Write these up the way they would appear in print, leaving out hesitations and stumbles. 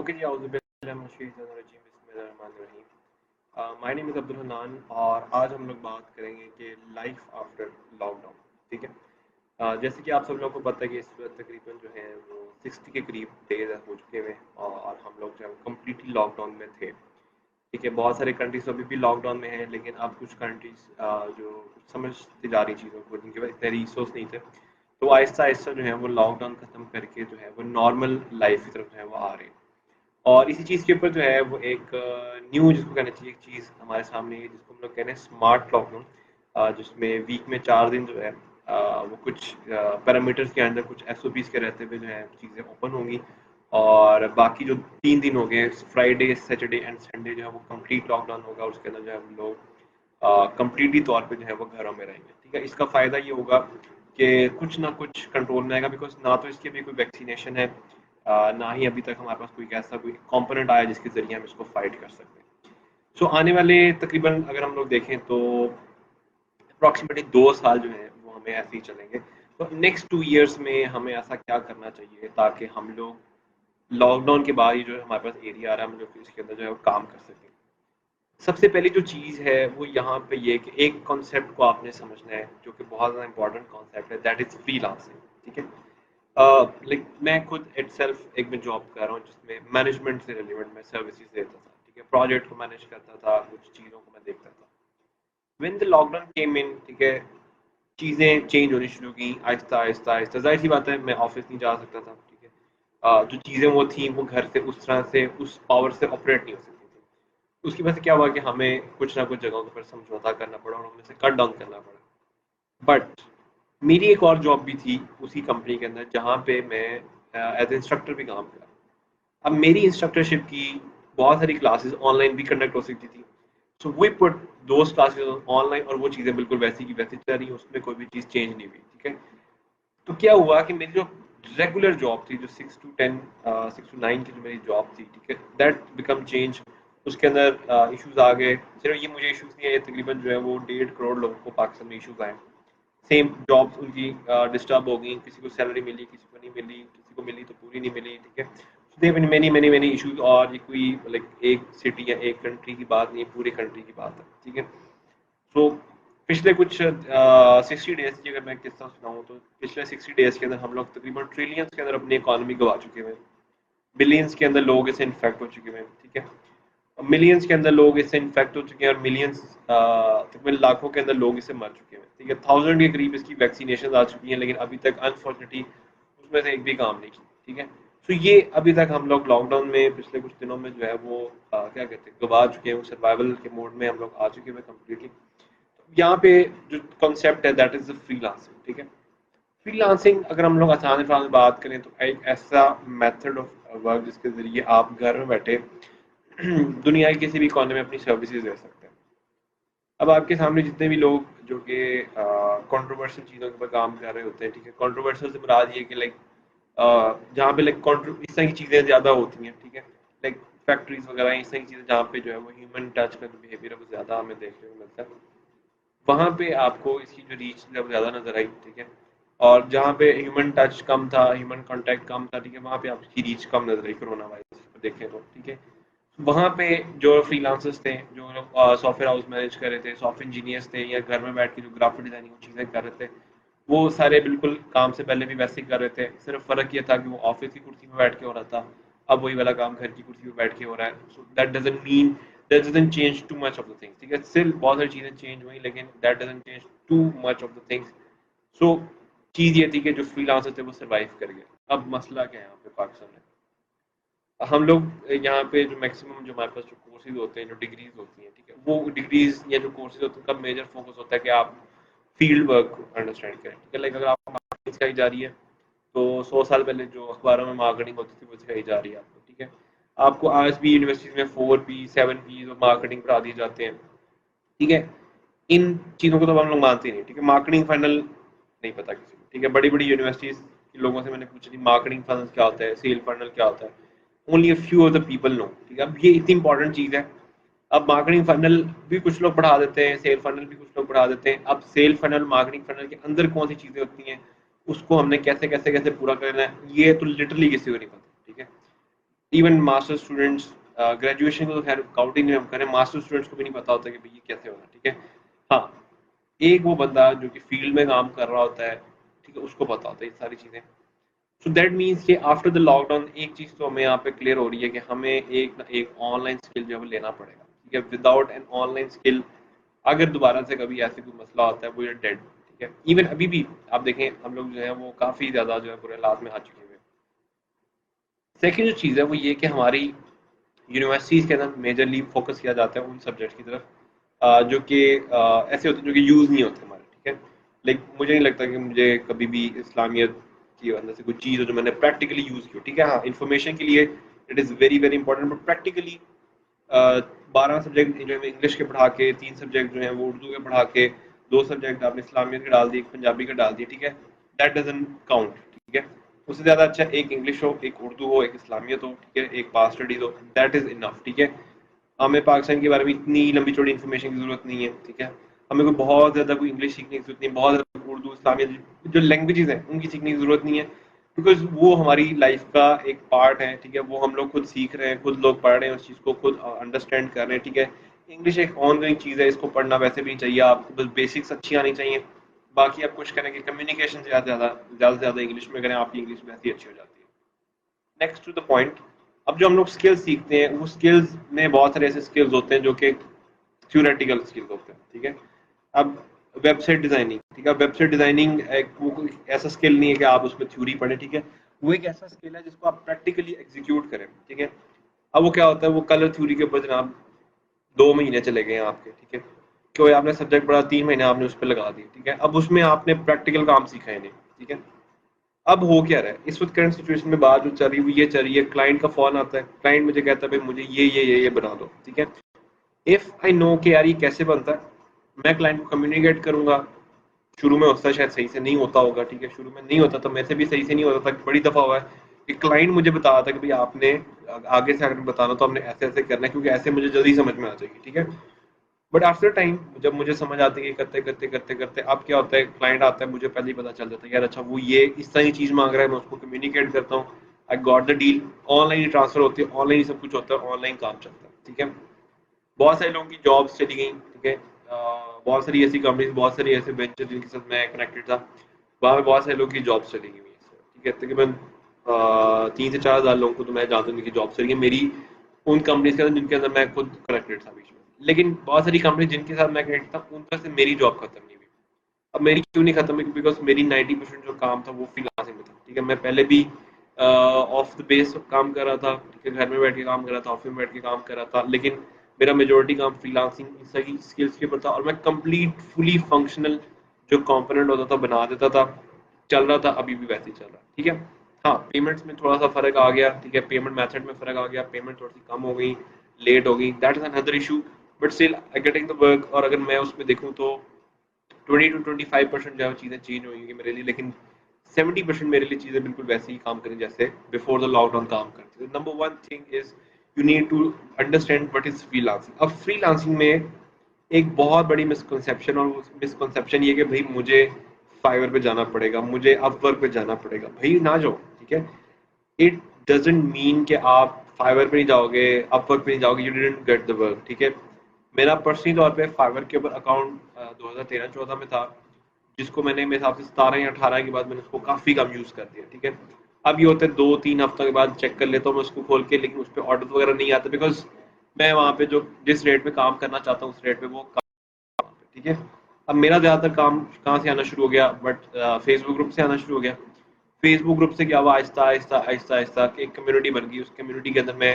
Okay ji, my name is Abdul Hannan और आज हम लोग बात करेंगे कि लाइफ आफ्टर लॉकडाउन। ठीक है। जैसे कि आप सब लोगों को पता है कि इस वक्त तकरीबन जो है वो 60 के करीब डेज हो चुके हुए हैं और हम लोग जो है कम्प्लीटली लॉकडाउन में थे। ठीक है, बहुत सारे कंट्रीज अभी भी लॉकडाउन में हैं, लेकिन अब कुछ कंट्रीज जो समझती जा रही चीज़ों को, जिनके पास इतने रिसोर्स नहीं थे, तो आहिस्ता आहिस्ता जो है वो लॉकडाउन खत्म करके जो है वो नॉर्मल लाइफ की तरफ जो है वो आ रहे हैं। और इसी चीज़ के ऊपर जो है वो एक न्यू जिसको कहना चाहिए एक चीज़ हमारे सामने है, जिसको हम लोग कहते हैं स्मार्ट लॉकडाउन, जिसमें वीक में 4 दिन जो है वो कुछ पैरामीटर्स के अंदर कुछ एसओपीज के रहते हुए जो है चीज़ें ओपन होंगी। और बाकी जो 3 दिन हो गए, फ्राइडे सैटरडे एंड संडे जो है वो कंप्लीट लॉकडाउन होगा। उसके अंदर जो है हम लोग कंप्लीटली तौर पे जो है वो घरों में रहेंगे। ठीक है, इसका फ़ायदा ये होगा कि कुछ ना कुछ कंट्रोल में आएगा, बिकॉज ना तो इसकी अभी कोई वैक्सीनेशन है, ना ही अभी तक हमारे पास कोई ऐसा कोई कंपोनेंट आया जिसके ज़रिए हम इसको फाइट कर सकते हैं। सो आने वाले तकरीबन अगर हम लोग देखें तो अप्रॉक्सीमेटली 2 साल जो है वो हमें ऐसे ही चलेंगे। तो नेक्स्ट 2 ईयर्स में हमें ऐसा क्या करना चाहिए ताकि हम लोग लॉकडाउन के बाद ही जो है हमारे पास एरिया आ रहा है, हम लोग इसके अंदर जो है वो काम कर सकें। सबसे पहली जो चीज़ है वो यहाँ पे ये कि एक कॉन्सेप्ट को आपने समझना है जो कि बहुत ज़्यादा इंपॉर्टेंट कॉन्सेप्ट है, दैट इज़ फ्रीलांसिंग। ठीक है। लाइक मैं खुद इटसेल्फ एक में जॉब कर रहा हूँ जिसमें मैनेजमेंट से रिलेवेंट मैं सर्विसेज देता था। ठीक है, प्रोजेक्ट को मैनेज करता था, कुछ चीज़ों को मैं देखता था। व्हेन द लॉकडाउन केम इन, ठीक है, चीज़ें चेंज होनी शुरू की आहिस्ता आहिस्ता आहिस्ता। जाहिर सी बात है मैं ऑफिस नहीं जा सकता था। ठीक है। जो चीज़ें वो थी वो घर से उस तरह से उस पावर से ऑपरेट नहीं हो सकती थी। उसकी वजह से क्या हुआ कि हमें कुछ ना कुछ जगहों पर समझौता करना पड़ा और हमें से कट डाउन करना पड़ा। बट मेरी एक और जॉब भी थी उसी कंपनी के अंदर जहाँ पे मैं एज इंस्ट्रक्टर भी काम करा। अब मेरी इंस्ट्रक्टरशिप की बहुत सारी क्लासेस ऑनलाइन भी कंडक्ट हो सकती थी। So we put those classes online और वो चीज़ें बिल्कुल वैसी की वैसी चल रही, उसमें कोई भी चीज़ चेंज नहीं हुई। ठीक है। तो क्या हुआ कि मेरी जो रेगुलर जॉब थी, जो 6 to 10 6 to 9 की जो मेरी जॉब थी, ठीक है, दैट बिकम चेंज। उसके अंदर इश्यूज आ गए। सिर्फ ये मुझे इश्यूज नहीं आए, तकरीबन जो है वो 1.5 करोड़ लोगों को पाकिस्तान में इश्यूज आए। सेम जॉब्स उनकी डिस्टर्ब हो गई, किसी को सैलरी मिली, किसी को नहीं मिली, किसी को मिली तो पूरी नहीं मिली। ठीक है, there been many many many issues. और ये कोई लाइक एक सिटी या एक कंट्री की बात नहीं है, पूरी कंट्री की बात है। ठीक है। सो पिछले कुछ 60 डेज की अगर मैं किस्सा सुनाऊँ तो पिछले 60 डेज के अंदर हम लोग तकरीबन ट्रिलियंस के अंदर अपनी इकोनॉमी गवा चुके हैं। बिलियंस के अंदर लोग इससे इन्फेक्ट हो चुके हैं। ठीक है, मिलियंस के अंदर लोग इससे इन्फेक्ट हो चुके हैं और मिलियंस तकरीबन लाखों के अंदर लोग इससे मर चुके हैं। ठीक है, 1000 के करीब इसकी वैक्सीनेशन आ चुकी हैं, लेकिन अभी तक अनफॉर्चुनेटली उसमें से एक भी काम नहीं की। ठीक है। तो ये अभी तक हम लोग लॉकडाउन में पिछले कुछ दिनों में जो है वो क्या कहते हैं गवा चुके हैं, सर्वाइवल के मोड में हम लोग आ चुके हैं कम्प्लीटली। यहाँ पे जो कॉन्सेप्ट है दैट इज फ्रीलांसिंग। ठीक है, फ्रीलांसिंग अगर हम लोग आसान भाषा में बात करें तो एक ऐसा मेथड ऑफ वर्क जिसके जरिए आप घर में बैठे दुनिया के किसी भी कोने में अपनी सर्विसेज दे सकते हैं। अब आपके सामने जितने भी लोग जो कि कंट्रोवर्शियल चीज़ों के ऊपर काम कर रहे होते हैं। ठीक है, कंट्रोवर्शियल से मुराद ये कि लाइक जहाँ पे लाइक इस तरह की चीज़ें ज़्यादा होती हैं। ठीक है, लाइक फैक्ट्रीज वगैरह इस तरह की चीज़ें जहाँ पे जो है वो ह्यूमन टच का जो बिहेवियर है वो ज़्यादा हमें देखने को मिलता है। वहाँ पे आपको इसकी जो रीच जब ज़्यादा नज़र आई। ठीक है, और जहाँ पे ह्यूमन टच कम था, ह्यूमन कांटेक्ट कम था, ठीक है, वहाँ पे आपकी रीच कम नज़र आई कोरोना वायरस को देखें तो। ठीक है, वहाँ पे जो फ्रीलांसर्स थे, जो लोग सॉफ्टवेयर हाउस मैनेज कर रहे थे, सॉफ्टवेयर इंजीनियर्स थे, या घर में बैठ के जो ग्राफिक डिजाइनिंग चीज़ें कर रहे थे, वो सारे बिल्कुल काम से पहले भी वैसे ही कर रहे थे। सिर्फ फ़र्क ये था कि वो ऑफिस की कुर्सी में बैठ के हो रहा था, अब वही वाला काम घर की कुर्सी में बैठ के हो रहा है। So that doesn't mean, that doesn't change too much of the things. ठीक है, स्टिल बहुत सारी चीज़ें चेंज हुई, लेकिन that doesn't change too much of the things. So चीज़ ये थी कि जो फ्रीलांसर थे वो सर्वाइव कर गए। अब मसला क्या है यहाँ पे पाकिस्तान में, हम लोग यहाँ पे जो मैक्सिमम जो हमारे पास जो कोर्सेज होते हैं, जो डिग्रीज होती हैं, ठीक है, वो डिग्रीज या जो कोर्सेज होते हैं उनका मेजर फोकस होता है कि आप फील्ड वर्क को अंडरस्टैंड करें। ठीक है, लाइक अगर आप मार्केटिंग सिखाई जा रही है तो 100 साल पहले जो अखबारों में मार्केटिंग होती थी वो सिखाई जा रही है आपको। ठीक है, आपको आज भी यूनिवर्सिटीज में 4 P 7 Ps और मार्केटिंग पढ़ा दिए जाते हैं। ठीक है, इन चीज़ों को तो हम लोग मानते ही नहीं। ठीक है, मार्केटिंग फाइनल नहीं पता किसी को। ठीक है, बड़ी बड़ी यूनिवर्सिटीज़ के लोगों से मैंने पूछा कि मार्केटिंग फनल क्या होता है, सेल फनल क्या होता है, only a few of the people know. ठीक है, अब ये इतनी इंपॉर्टेंट चीज़ है। अब मार्केटिंग फनल भी कुछ लोग पढ़ा देते हैं, सेल फनल भी कुछ लोग पढ़ा देते हैं। अब सेल फनल मार्केटिंग फनल के अंदर कौन सी चीज़ें होती हैं, उसको हमने कैसे कैसे कैसे पूरा करना है, ये तो लिटरली किसी को नहीं पता। ठीक है, इवन मास्टर स्टूडेंट्स, ग्रेजुएशन को तो खैर काउंट ही नहीं हम करें, मास्टर स्टूडेंट्स को भी नहीं पता होता कि भाई ये कैसे होना, ठीक है। हाँ, एक वो बंदा जो कि फील्ड में काम कर रहा होता है, ठीक है, उसको पता होता है ये सारी चीजें। सो दैट मीन्स कि आफ्टर द लॉकडाउन एक चीज तो हमें यहाँ पे क्लियर हो रही है कि हमें एक ना एक ऑनलाइन स्किल जो है वो लेना पड़ेगा, ठीक है। विदाउट एन ऑनलाइन स्किल अगर दोबारा से कभी ऐसे कोई मसला होता है वो ये डेड, ठीक है। इवन अभी भी आप देखें हम लोग जो है वो काफी ज्यादा जो है बुरे हालात में आ चुके हैं। सेकेंड जो चीज़ है वो ये कि हमारी यूनिवर्सिटीज़ के अंदर मेजरली फोकस किया जाता है उन सब्जेक्ट्स की तरफ जो कि ऐसे होते हैं जो कि यूज़ नहीं होते हमारे, ठीक है। लाइक मुझे नहीं लगता कि मुझे कभी भी इस्लामियत की अंदर से कोई चीज़ हो जो मैंने प्रैक्टिकली यूज़ की हो, ठीक है। हाँ, इन्फॉर्मेशन के लिए it is very very important, but practically 12 subject जो है इंग्लिश के पढ़ा के, 3 सब्जेक्ट जो है वो उर्दू के पढ़ा के, 2 सब्जेक्ट आपने इस्लामियत के डाल दिए, एक पंजाबी का डाल दिया, ठीक है। दैट डजंट काउंट, ठीक है। उससे ज़्यादा अच्छा एक इंग्लिश हो, एक उर्दू हो, एक इस्लामियत हो, ठीक है, एक पास स्टडीज हो, दैट इज़ इनफ, ठीक है। हमें पाकिस्तान के बारे में इतनी लंबी चौड़ी इन्फॉर्मेशन की ज़रूरत नहीं है, ठीक है। हमें कोई बहुत ज़्यादा कोई इंग्लिश सीखने की ज़रूरत नहीं है, बहुत ज़्यादा उर्दू, इस्लामियत जो लैंग्वेजेज़ हैं उनकी सीखने की ज़रूरत नहीं है, बिकॉज़ वो हमारी लाइफ का एक पार्ट है, ठीक है। वो हम लोग खुद सीख रहे हैं, खुद लोग पढ़ रहे हैं, उस चीज़ को खुद अंडरस्टैंड कर रहे हैं, ठीक है। इंग्लिश एक ऑनगोइंग चीज़ है, इसको पढ़ना वैसे भी नहीं चाहिए, आपको बस बेसिक्स अच्छी आनी चाहिए। बाकी आप कुछ करेंगे कम्युनिकेशन ज़्यादा से ज़्यादा इंग्लिश में करें, आपकी इंग्लिश वैसे ही अच्छी हो जाती है। नेक्स्ट टू द पॉइंट, अब जो हम लोग स्किल्स सीखते हैं वो स्किल्स में बहुत सारे ऐसे स्किल्स होते हैं जो कि थ्योरेटिकल स्किल्स होते हैं, ठीक है। अब वेबसाइट डिजाइनिंग, ठीक है, वेबसाइट डिजाइनिंग एक वो कोई ऐसा स्किल नहीं है कि आप उसमें थ्योरी पढ़ें, ठीक है। वो एक ऐसा स्किल है जिसको आप प्रैक्टिकली एग्जीक्यूट करें, ठीक है। अब वो क्या होता है, वो कलर थ्योरी के ऊपर जनाब 2 महीने चले गए हैं आपके, ठीक है। कोई आपने सब्जेक्ट पढ़ा, 3 महीने आपने उस पर लगा दिए, ठीक है। अब उसमें आपने प्रैक्टिकल काम सीखा है नहीं, ठीक है। अब हो क्या रहा है इस वक्त करंट सिचुएशन में, बात जो चल रही है ये चल रही है, क्लाइंट का फोन आता है, क्लाइंट मुझे कहता है भाई मुझे ये बना दो, ठीक है। इफ आई नो कि यार ये कैसे बनता है, मैं क्लाइंट को कम्युनिकेट करूंगा। शुरू में होता शायद सही से नहीं होता होगा, ठीक है, शुरू में नहीं होता तो मेरे से भी सही से नहीं होता था, बड़ी दफा हुआ है कि क्लाइंट मुझे बता रहा था कि भाई आपने आगे से अगर बताना तो हमने ऐसे ऐसे करना है क्योंकि ऐसे मुझे जल्दी समझ में आ जाएगी, ठीक है। बट आफ्टर टाइम जब मुझे समझ आती है करते करते करते करते अब क्या होता है, क्लाइंट आता है, मुझे पहले ही पता चल जाता है यार अच्छा वो ये इस तरह की चीज मांग रहा है, मैं उसको कम्युनिकेट करता हूँ, I got the deal. Online he transfer होती है, ऑनलाइन ही सब कुछ होता है, ऑनलाइन काम चलता है, ठीक है। बहुत सारे लोगों की जॉब्स चली गई, ठीक है। बहुत सारी ऐसी कंपनीज, बहुत सारी ऐसे वेंचर जिनके साथ मैं कनेक्टेड था, वहाँ पे बहुत सारे लोगों की जॉब्स चली गई हुई हैं, ठीक है। तकरीबन 3 से 4 हज़ार लोगों को तो मैं जानता हूँ जिनकी जॉब चली गई मेरी उन कंपनीज के अंदर जिनके अंदर मैं खुद कनेक्टेड था बीच में। लेकिन बहुत सारी कंपनी जिनके साथ मैं कनेक्टेड था उन तरह से मेरी जॉब खत्म नहीं हुई। अब मेरी क्यों नहीं खत्म हुई, बिकॉज मेरी 90% जो काम था वो फ्रीलांसिंग में था, ठीक है। मैं पहले भी ऑफ द बेस काम कर रहा था, ठीक है, घर में बैठ के काम कर रहा था, ऑफिस में बैठ के काम कर रहा था, लेकिन मेरा मेजोरिटी काम फ्रीलांसिंग सही स्किल्स के ऊपर था और मैं कंप्लीट फुली फंक्शनल जो कंपोनेंट होता था बना देता था, चल रहा था, अभी भी वैसे ही चल रहा है, ठीक है। हाँ, पेमेंट्स में थोड़ा सा फर्क आ गया, ठीक है, पेमेंट मेथड में फर्क आ गया, पेमेंट थोड़ी सी कम हो गई, लेट हो गई, that is another issue, but still I getting the work. और अगर मैं उसमें देखूँ तो 20 to 25% जो है चीज़ें चेंज हुई मेरे लिए, लेकिन 70% मेरे लिए चीज़ें बिल्कुल वैसे ही काम करें जैसे बिफोर द लॉकडाउन काम करती थी। Number one thing is you need to understand what is freelancing. अब फ्रीलांसिंग में एक बहुत बड़ी मिसकंसेप्शन, और मिसकंसेप्शन ये कि भाई मुझे फाइवर पे जाना पड़ेगा, मुझे अपवर्क पे जाना पड़ेगा, भाई ना जाओ, ठीक है। इट डजेंट मीन कि आप फाइवर पे नहीं जाओगे, अपवर्क पे नहीं जाओगे, you didn't get the work, ठीक है। मेरा पर्सनली तौर पे फाइवर के ऊपर अकाउंट 2013-14 में था, जिसको मैंने मेरे हिसाब से 17 या 18 के बाद मैंने उसको काफ़ी कम यूज़ कर दिया, ठीक है। अब ये होता है 2-3 हफ्तों के बाद चेक कर लेता हूँ मैं उसको खोल के, लेकिन उस पर ऑर्डर वगैरह नहीं आता, बिकॉज मैं वहाँ पे जो जिस रेट पे काम करना चाहता हूँ उस रेट पे वो काम, ठीक है। अब मेरा ज़्यादातर काम कहाँ से आना शुरू हो गया, बट फेसबुक ग्रुप से आना शुरू हो गया। फेसबुक ग्रुप से क्या हुआ, आहिस्ता आहिस्ता आहिस्ता आहिस्ता एक कम्युनिटी बन गई, उस कम्युनिटी के अंदर मैं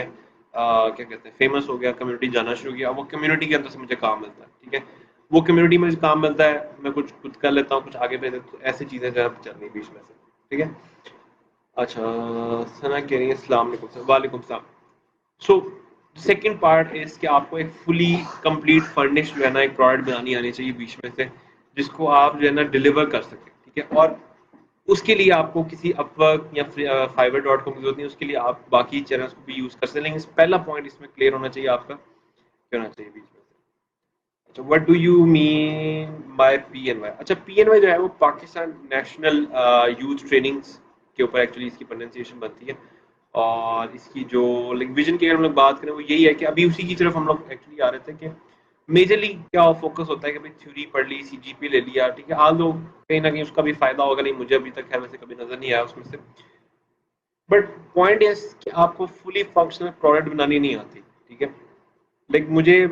क्या कहते हैं फेमस हो गया, कम्युनिटी जाना शुरू किया, वो कम्युनिटी के अंदर से मुझे काम मिलता है, ठीक है। वो कम्युनिटी में मुझे काम मिलता है, मैं कुछ कुछ कर लेता हूँ, कुछ आगे भेज देता हूँ, ऐसी चीज़ें जो है चल रही बीच में से, ठीक है। अच्छा, सना कह रही है अस्सलाम वालेकुम सर। वालेकुम सलाम। सो सेकंड पार्ट इज कि आपको एक फुली कंप्लीट फर्निश जो है ना एक प्रोडक्ट बनानी आनी चाहिए बीच में से, जिसको आप जो है ना डिलीवर कर सकें, ठीक है। और उसके लिए आपको किसी अपवर्क या fiverr.com की जरूरत नहीं, उसके लिए आप बाकी चैनल्स को भी यूज कर सकते हैं, लेकिन पहला पॉइंट इसमें क्लियर होना चाहिए आपका, क्या होना चाहिए बीच में से। अच्छा, what do you mean by PNY? अच्छा, पीएनवाई जो है वो पाकिस्तान नेशनल यूथ ट्रेनिंग्स के ऊपर एक्चुअली इसकी प्रोनाउंसिएशन बनती है, और इसकी जो लाइक विजन की अगर हम लोग बात करें वो यही है कि अभी उसी की तरफ हम लोग एक्चुअली आ रहे थे कि मेजरली क्या फोकस होता है कि भाई थ्योरी पढ़ ली, सीजीपी ले लिया, ठीक है, हाल दो कहीं ना कहीं उसका भी फायदा होगा, नहीं मुझे अभी तक खैर वैसे कभी नजर नहीं आया उसमें से। बट पॉइंट इज कि आपको फुली फंक्शनल प्रोडक्ट बनानी नहीं आती, ठीक है। लाइक मुझे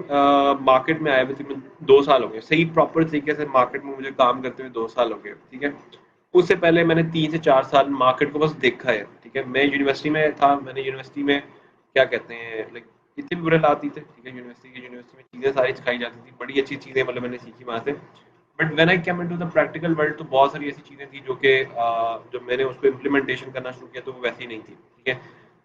मार्केट में आए हुए तकरीबन 2 साल हो गए, सही प्रॉपर तरीके से मार्केट में मुझे काम करते हुए 2 साल हो गए, ठीक है। उससे पहले मैंने 3 से 4 साल मार्केट को बस देखा है, ठीक है। मैं यूनिवर्सिटी में था, मैंने यूनिवर्सिटी में क्या कहते हैं लाइक इतने भी बुरे हालात नहीं थे, ठीक है। यूनिवर्सिटी में चीज़ें सारी सिखाई जाती थी, बड़ी अच्छी चीज़ें मतलब मैंने सीखी वहाँ से। But when I came into the practical world तो बहुत सारी ऐसी चीज़ें थी जो कि जब मैंने उसको इम्प्लीमेंटेशन करना शुरू किया तो वो वैसी नहीं थी, ठीक है।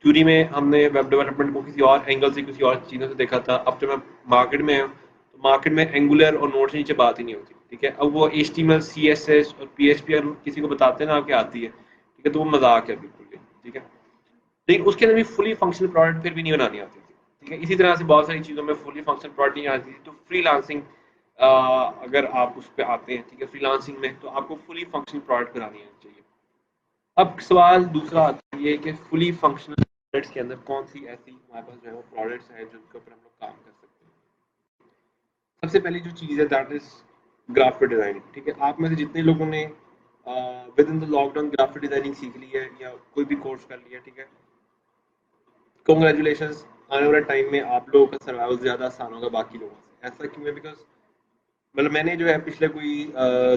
थ्योरी में हमने वेब डेवलपमेंट को किसी और एंगल से, किसी और चीज़ों से देखा था। अब जब मैं मार्केट में हूँ तो मार्केट में एंगुलर और नोड से नीचे बात ही नहीं होती, ठीक है। अब वो HTML CSS और PHP अगर किसी को बताते हैं ना कि आती है, ठीक है, तो वो मजाक है बिल्कुल भी, ठीक है। लेकिन उसके अंदर भी फुली फंक्शनल प्रोडक्ट फिर भी नहीं बनानी आती थी, ठीक है। इसी तरह से बहुत सारी चीज़ों में फुली फंक्शनल प्रोडक्ट नहीं आती थी। तो फ्रीलांसिंग अगर आप उस पर आते हैं, ठीक है, फ्रीलांसिंग में तो आपको फुली फंक्शनल प्रोडक्ट बनानी आनी चाहिए। अब सवाल दूसरा आता है ये कि फुली फंक्शनल प्रोडक्ट्स के अंदर कौन सी ऐसी हमारे पास जो है वो प्रोडक्ट्स हैं जिनके ऊपर हम लोग काम कर सकते हैं। सबसे पहली जो चीज़ है दैट इज ग्राफिक डिजाइनिंग, ठीक है। आप में से जितने लोगों ने with in the lockdown graphic designing सीख ली है या कोई भी कोर्स कर लिया, ठीक है, कॉन्ग्रेचुलेशन। आने वाले टाइम में आप लोगों का सर्वाइवल ज़्यादा आसान होगा बाकी लोगों से। ऐसा क्यों है? बिकॉज मतलब मैंने जो है पिछले कोई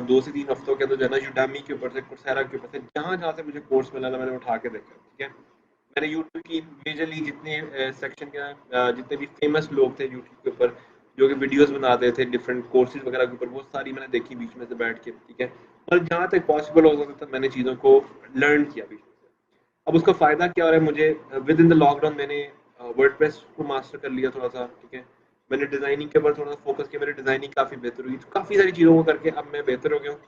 2 से 3 हफ्तों के अंदर जो है ना यूडामी के ऊपर से, coursera के ऊपर से, जहाँ जहाँ से मुझे कोर्स मिला ना मैंने उठा के देखा, ठीक है। मैंने यूट्यूब की मेजरली जितने सेक्शन के जितने भी फेमस लोग थे यूट्यूब के ऊपर जो कि वीडियोस बनाते थे डिफरेंट कोर्सेज वगैरह के ऊपर, वो सारी मैंने देखी बीच में से बैठ के, ठीक है। और जहाँ तक पॉसिबल हो सकता था मैंने चीज़ों को लर्न किया बीच में से। अब उसका फ़ायदा क्या हो रहा है मुझे? विद इन द लॉकडाउन मैंने वर्डप्रेस को मास्टर कर लिया थोड़ा सा, ठीक है। मैंने डिज़ाइनिंग के ऊपर थोड़ा सा फोकस किया, मेरी डिज़ाइनिंग काफ़ी बेहतर हुई, तो काफ़ी सारी चीज़ों को करके अब मैं बेहतर हो गया हूँ।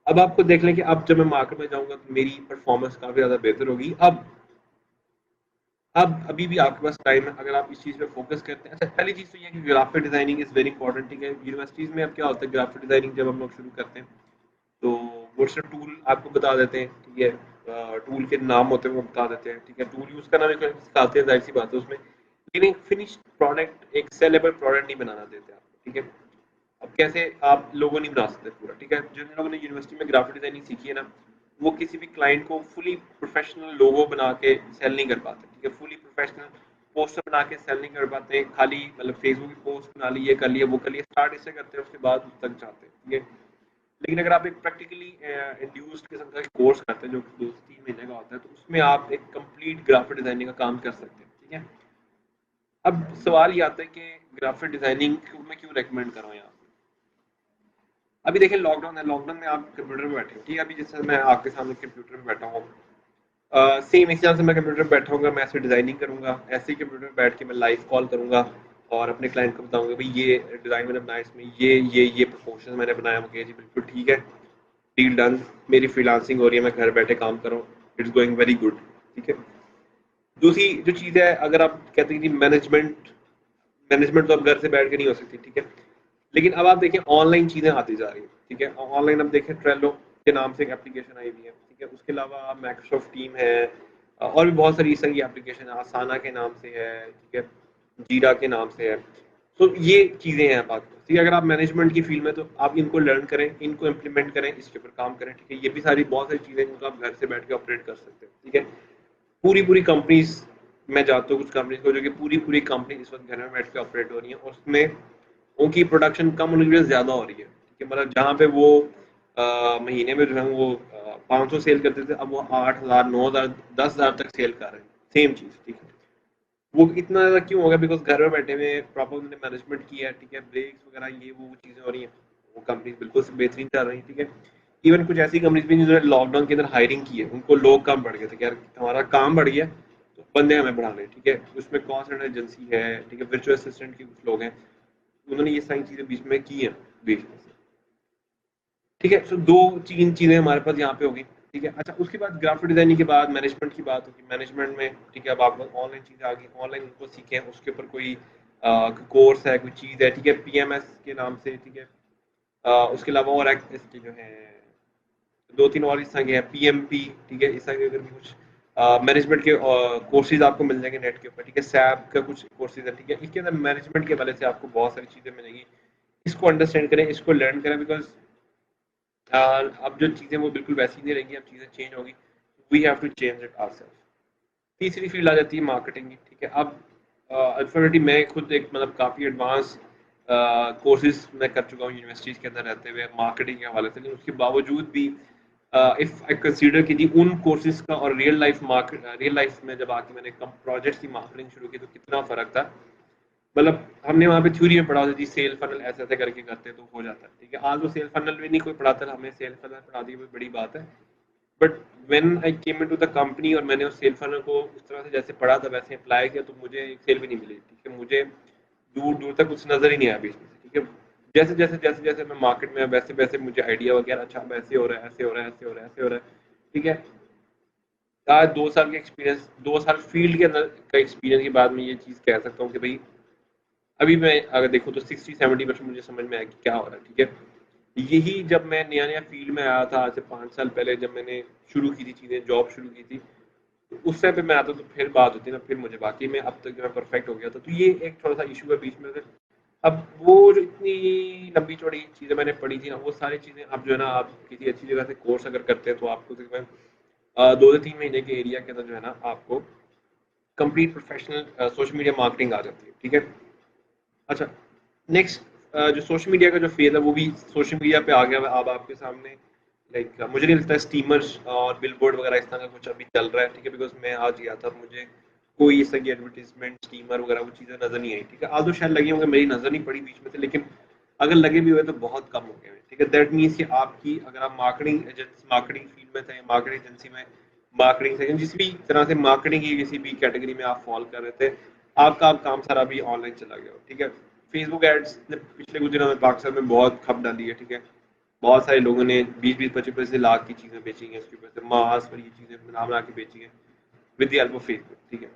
अब आपको देख लें कि अब जब मैं मार्केट में जाऊँगा तो मेरी परफॉर्मेंस काफ़ी ज़्यादा बेहतर होगी। अब अभी भी आपके पास टाइम है अगर आप इस चीज़ पे फोकस करते हैं। अच्छा, पहली चीज़ तो ये है कि graphic designing is very important, ठीक है। यूनिवर्सिटीज़ में अब क्या होता है, ग्राफिक डिज़ाइनिंग जब हम लोग शुरू करते हैं तो वो सिर्फ टूल आपको बता देते हैं, ठीक है। टूल के नाम होते हैं वो बता देते हैं, ठीक है। टूल यूज़ करना भी सिखाते हैं, जाहिर सी बात है उसमें, लेकिन एक फिनिश्ड प्रोडक्ट, एक सेलेबल प्रोडक्ट नहीं बनाना देते आपको, ठीक है। अब कैसे आप लोगो नहीं बना सकते पूरा, ठीक है। जिन लोगों ने यूनिवर्सिटी में ग्राफिक डिजाइनिंग सीखी है ना, वो किसी भी क्लाइंट को फुली प्रोफेशनल लोगो बना के सेल नहीं कर पाते, ठीक है। फुली प्रोफेशनल पोस्टर बना के सेल नहीं कर पाते। खाली मतलब फेसबुक की पोस्ट बना ली, ये कर लिया, वो कर लिया, स्टार्ट इससे करते हैं, उसके बाद उस तक जाते हैं, ठीक है। लेकिन अगर आप एक प्रैक्टिकली इंड्यूस्ड किस्म का कोर्स करते हैं जो 2 से 3 महीने का होता है, तो उसमें आप एक कंप्लीट ग्राफिक डिजाइनिंग का काम कर सकते हैं, ठीक है। अब सवाल ये आता है कि ग्राफिक डिजाइनिंग को मैं क्यों रेकमेंड कर रहा हूँ यहाँ। अभी देखिए लॉकडाउन है, लॉकडाउन में आप कंप्यूटर में बैठे हो, ठीक है। अभी जैसे मैं आपके सामने कंप्यूटर में बैठा हूँ, सेम इसी तरह से मैं कंप्यूटर में बैठा हूँ, मैं ऐसे डिजाइनिंग करूंगा, ऐसे ही कंप्यूटर में बैठ के मैं लाइव कॉल करूंगा और अपने क्लाइंट को बताऊंगा भाई ये डिजाइन मैंने बनाया, इसमें ये प्रोपोर्शन मैंने बनाया, ओके जी बिल्कुल ठीक है, डील डन, मेरी फ्रीलांसिंग हो रही है, मैं घर बैठे काम कर रहा हूँ, इट्स गोइंग वेरी गुड, ठीक है। दूसरी जो चीज़ है, अगर आप कहते हैं कि मैनेजमेंट मैनेजमेंट तो अब घर से बैठ के नहीं हो सकती, ठीक है। लेकिन अब आप देखिए ऑनलाइन चीज़ें आती जा रही है, ठीक है। ऑनलाइन अब देखें ट्रेलो के नाम से एक एप्लीकेशन आई हुई है, ठीक है। उसके अलावा माइक्रोसॉफ्ट टीम है, और भी बहुत सारी इस तरह की एप्लीकेशन है, आसाना के नाम से है, ठीक है, जीरा के नाम से है। तो ये चीज़ें हैं बात, ठीक है। अगर आप मैनेजमेंट की फील्ड में तो आप इनको लर्न करें, इनको इम्प्लीमेंट करें, इसके ऊपर काम करें, ठीक है। ये भी सारी बहुत सारी चीज़ें जिनको आप घर से बैठ के ऑपरेट कर सकते हैं, ठीक है। पूरी पूरी कंपनीज, मैं जानता हूँ कुछ कंपनीज को जो कि पूरी पूरी कंपनी इस वक्त घर में बैठ के ऑपरेट हो रही है, और उसमें उनकी प्रोडक्शन कम होने की वजह से ज़्यादा हो रही है, ठीक है। मतलब जहाँ पे वो महीने में जो है वो 500 सेल करते थे, अब वो 8,000, 9,000, 10,000 तक सेल कर रहे हैं, सेम चीज़, ठीक है। वो इतना ज़्यादा क्यों हो गया? बिकॉज घर में बैठे हुए प्रॉपर उन्होंने मैनेजमेंट किया है, ठीक है। ब्रेक्स वगैरह ये वो चीज़ें हो रही हैं, वो कंपनीज बिल्कुल बेहतरीन चल रही हैं, ठीक है। इवन कुछ ऐसी कंपनीज भी जिन्होंने लॉकडाउन के अंदर हायरिंग की है, उनको लोग कम बढ़ गए थे कि यार हमारा काम बढ़ गया तो बंदे हमें बढ़ाने हैं, ठीक है। उसमें कॉल सेंटर एजेंसी है, ठीक है, वर्चुअल असिस्टेंट के कुछ लोग हैं, उन्होंने ये सारी चीज़ें बीच में की हैं, बीच में से, ठीक है। तो 2-3 चीज़ें हमारे पास यहाँ पे होगी, ठीक है। अच्छा, उसके बाद ग्राफिक डिजाइनिंग के बाद मैनेजमेंट की बात होगी। मैनेजमेंट में ठीक है, अब आप ऑनलाइन चीज़ें आ गई, ऑनलाइन उनको सीखें, उसके ऊपर कोई कोर्स है, कोई चीज़ है, ठीक है, PMS के नाम से, ठीक है। उसके अलावा और इसके जो है 2-3 और इस तरह के हैं, PMP, ठीक है, इस तरह के अगर भी कुछ मैनेजमेंट के कोर्सेज आपको मिल जाएंगे नेट के ऊपर, ठीक है। सैप का कुछ कोर्सेज है, ठीक है। इसके अंदर मैनेजमेंट के वाले से आपको बहुत सारी चीज़ें मिलेंगी। इसको अंडरस्टैंड करें, इसको लर्न करें, बिकॉज अब जो चीज़ें वो बिल्कुल वैसी नहीं रहेंगी, अब चीज़ें चेंज होंगी। We have to change it ourselves. तीसरी फील्ड आ जाती है मार्केटिंग की, ठीक है। अब अल्फॉर्चुनेटली मैं खुद एक मतलब काफ़ी एडवांस कोर्सेज मैं कर चुका हूँ यूनिवर्सिटीज़ के अंदर रहते हुए मार्केटिंग के हवाले से, लेकिन उसके बावजूद भी इफ़ आई कंसीडर कि जी उन कोर्सेज का और रियल लाइफ में जब आके मैंने कम प्रोजेक्ट्स की मार्केटिंग शुरू की तो कितना फ़र्क था। मतलब हमने वहाँ पे थ्योरी में पढ़ा था जी सेल फनल ऐसे ऐसे करके करते तो हो जाता है, ठीक है। आज वो सेल फनल भी नहीं कोई पढ़ाता था, हमें सेल फनल पढ़ा दी कोई बड़ी बात है। But when I came into the company और मैंने उस सेल फनल को उस तरह से जैसे पढ़ा था वैसे अप्लाई किया तो मुझे एक सेल भी नहीं मिली, ठीक है। मुझे दूर दूर तक कुछ नजर ही नहीं आया बीच में से, ठीक है। जैसे मैं मार्केट में वैसे वैसे मुझे आइडिया वगैरह अच्छा अब ऐसे हो रहा है, ऐसे हो रहा है, ऐसे हो रहा है, ऐसे हो रहा है, ठीक है। आज 2 साल के एक्सपीरियंस, 2 साल फील्ड के अंदर का एक्सपीरियंस के बाद में ये चीज़ कह सकता हूँ कि भाई अभी मैं अगर देखूँ तो 60-70% मुझे समझ में आया कि क्या हो रहा है, ठीक है। यही जब मैं नया नया फील्ड में आया था आज से 5 साल पहले, जब मैंने शुरू की थी चीज़ें, जॉब शुरू की थी, तो उस टाइम पे मैं आता तो फिर बात होती ना, फिर मुझे बाकी में अब तक जो है परफेक्ट हो गया था। तो ये एक थोड़ा सा इशू है बीच में से। अब वो जो इतनी लंबी चौड़ी चीज़ें मैंने पढ़ी थी ना, वो सारी चीज़ें अब जो है ना, आप किसी अच्छी जगह से कोर्स अगर करते हैं तो आपको तकरीबन 2 से 3 महीने के एरिया के अंदर जो है ना आपको complete professional social media marketing आ जाती है, ठीक है। अच्छा, नेक्स्ट जो सोशल मीडिया का जो फेज़ है वो भी सोशल मीडिया पे आ गया है अब आपके सामने। लाइक मुझे नहीं लगता स्टीमर्स और बिलबोर्ड वगैरह इस तरह का कुछ अभी चल रहा है, ठीक है। बिकॉज मैं आज गया था, मुझे कोई इस तरह की एडवर्टीजमेंट स्टीमर वगैरह वो चीज़ें नज़र नहीं आई, ठीक है। आज तो शायद लगे होंगे, मेरी नज़र नहीं पड़ी बीच में से, लेकिन अगर लगे भी हुए तो बहुत कम हो गए हैं, ठीक है। दैट मीन्स कि आपकी अगर आप मार्केटिंग फील्ड में थे, मार्केटिंग एजेंसी में, मार्केटिंग सेक्शन जिस भी तरह से मार्केटिंग की किसी भी कैटेगरी में आप फॉल कर रहे थे, आपका अब काम सारा भी ऑनलाइन चला गया हो, ठीक है। फेसबुक एड्स ने पिछले कुछ दिनों में पाकिस्तान में बहुत खप डाली है, ठीक है। बहुत सारे लोगों ने 20-25-25 लाख की चीज़ें बेची हैं इसके ऊपर से, मास पर ये चीज़ें बना बना के बेची हैं with the help of Facebook, ठीक है।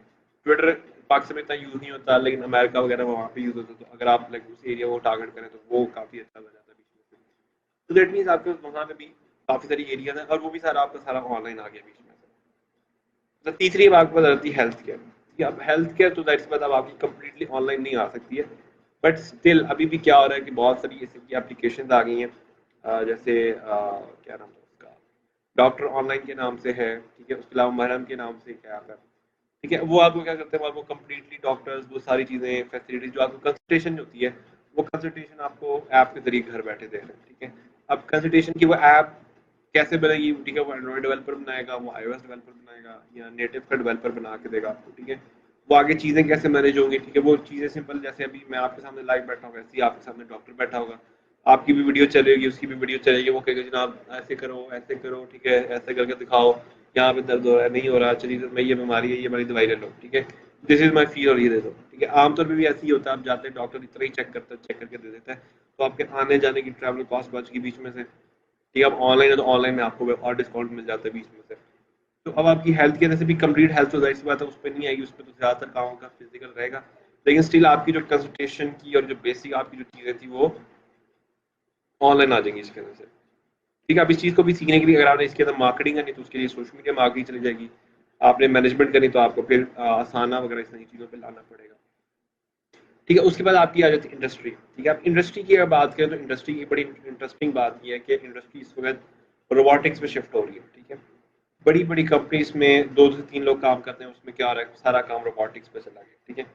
ट्विटर पाकिस्तान में इतना यूज़ नहीं होता, लेकिन अमेरिका वगैरह में वहाँ पे यूज़ होता है, तो अगर आप लाइक उस एरिया को टारगेट करें तो वो काफ़ी अच्छा बन जाता है बीच में से। तो दैट मीन्स आपके वहाँ पे भी काफ़ी सारी एरियाज हैं और वो भी सारा आपका सारा ऑनलाइन आ गया बीच में से। तो तीसरी बात बात आती है हेल्थ केयर की। अब हेल्थ केयर तो दैट्स बात अब आपकी कंप्लीटली ऑनलाइन नहीं आ सकती है, बट स्टिल अभी भी क्या हो रहा है कि बहुत सारी ऐसी की एप्लीकेशन आ गई हैं, जैसे क्या नाम है उसका, डॉक्टर ऑनलाइन के नाम से है, ठीक है। उसके अलावा मरहम के नाम से क्या है, ठीक है। वो आपको क्या करते हैं, वो आपको कंप्लीटली डॉक्टर्स वो सारी चीज़ें फैसिलिटीज जो आपको कंसल्टेशन होती है, वो कंसल्टेशन आपको ऐप के जरिए घर बैठे दे रहे हैं, ठीक है। अब कंसल्टेशन की वो ऐप कैसे बनेगी, ठीक है। वो एंड्रॉइड डेवलपर बनाएगा, वो iOS डेवलपर बनाएगा, या नेटिव का डेवलपर बना के देगा आपको, ठीक है। वो आगे चीज़ें कैसे मैनेज होंगी, ठीक है। वो चीज़ें सिंपल, जैसे अभी मैं आपके सामने लाइव बैठा हूँ वैसे ही आपके सामने डॉक्टर बैठा होगा, आपकी भी वीडियो चलेगी, उसकी भी वीडियो चलेगी, वो कहेगा जनाब ऐसे करो, ठीक है, ऐसे करके दिखाओ, यहाँ पे दर्द हो रहा है, नहीं हो रहा, चलिए मैं ये बीमारी है, ये वाली दवाई ले लो, ठीक है। दिस इज माई फील और ये दे दो, ठीक है। आमतौर पे भी ऐसे ही होता है, आप जाते हैं डॉक्टर इतना ही चेक करके दे देता है, तो आपके आने जाने की ट्रैवल कॉस्ट बच गई बीच में से, ठीक है। अब ऑनलाइन है तो ऑनलाइन में आपको और डिस्काउंट मिल जाता है बीच में से। तो अब आपकी हेल्थ केयर जैसे भी कंप्लीट हेल्थ हो जाए, इसी बात है, उस पर नहीं आएगी, उस पर तो ज़्यादातर काम का फिजिकल रहेगा, लेकिन स्टिल आपकी जो कंसल्टेशन की और जो बेसिक आपकी जो चीज़ें थी वो ऑनलाइन आ जाएंगी इसके अंदर से, ठीक है। अब इस चीज़ को भी सीखने के लिए अगर आपने इसके अंदर मार्केटिंग करनी तो उसके लिए सोशल मीडिया मार्केटिंग चली जाएगी। आपने मैनेजमेंट करनी तो आपको फिर आसाना वगैरह इस तरह की चीज़ों पे लाना पड़ेगा, ठीक है। उसके बाद आपकी आ जाती है इंडस्ट्री, ठीक है। अब इंडस्ट्री की अगर बात करें तो इंडस्ट्री की बड़ी इंटरेस्टिंग बात यह है कि इंडस्ट्री इस वक्त रोबोटिक्स पे शिफ्ट हो रही है, ठीक है। बड़ी बड़ी कंपनीज में 2 से 3 लोग काम करते हैं, उसमें क्या हो रहा है, सारा काम रोबोटिक्स पे चला गया, ठीक है।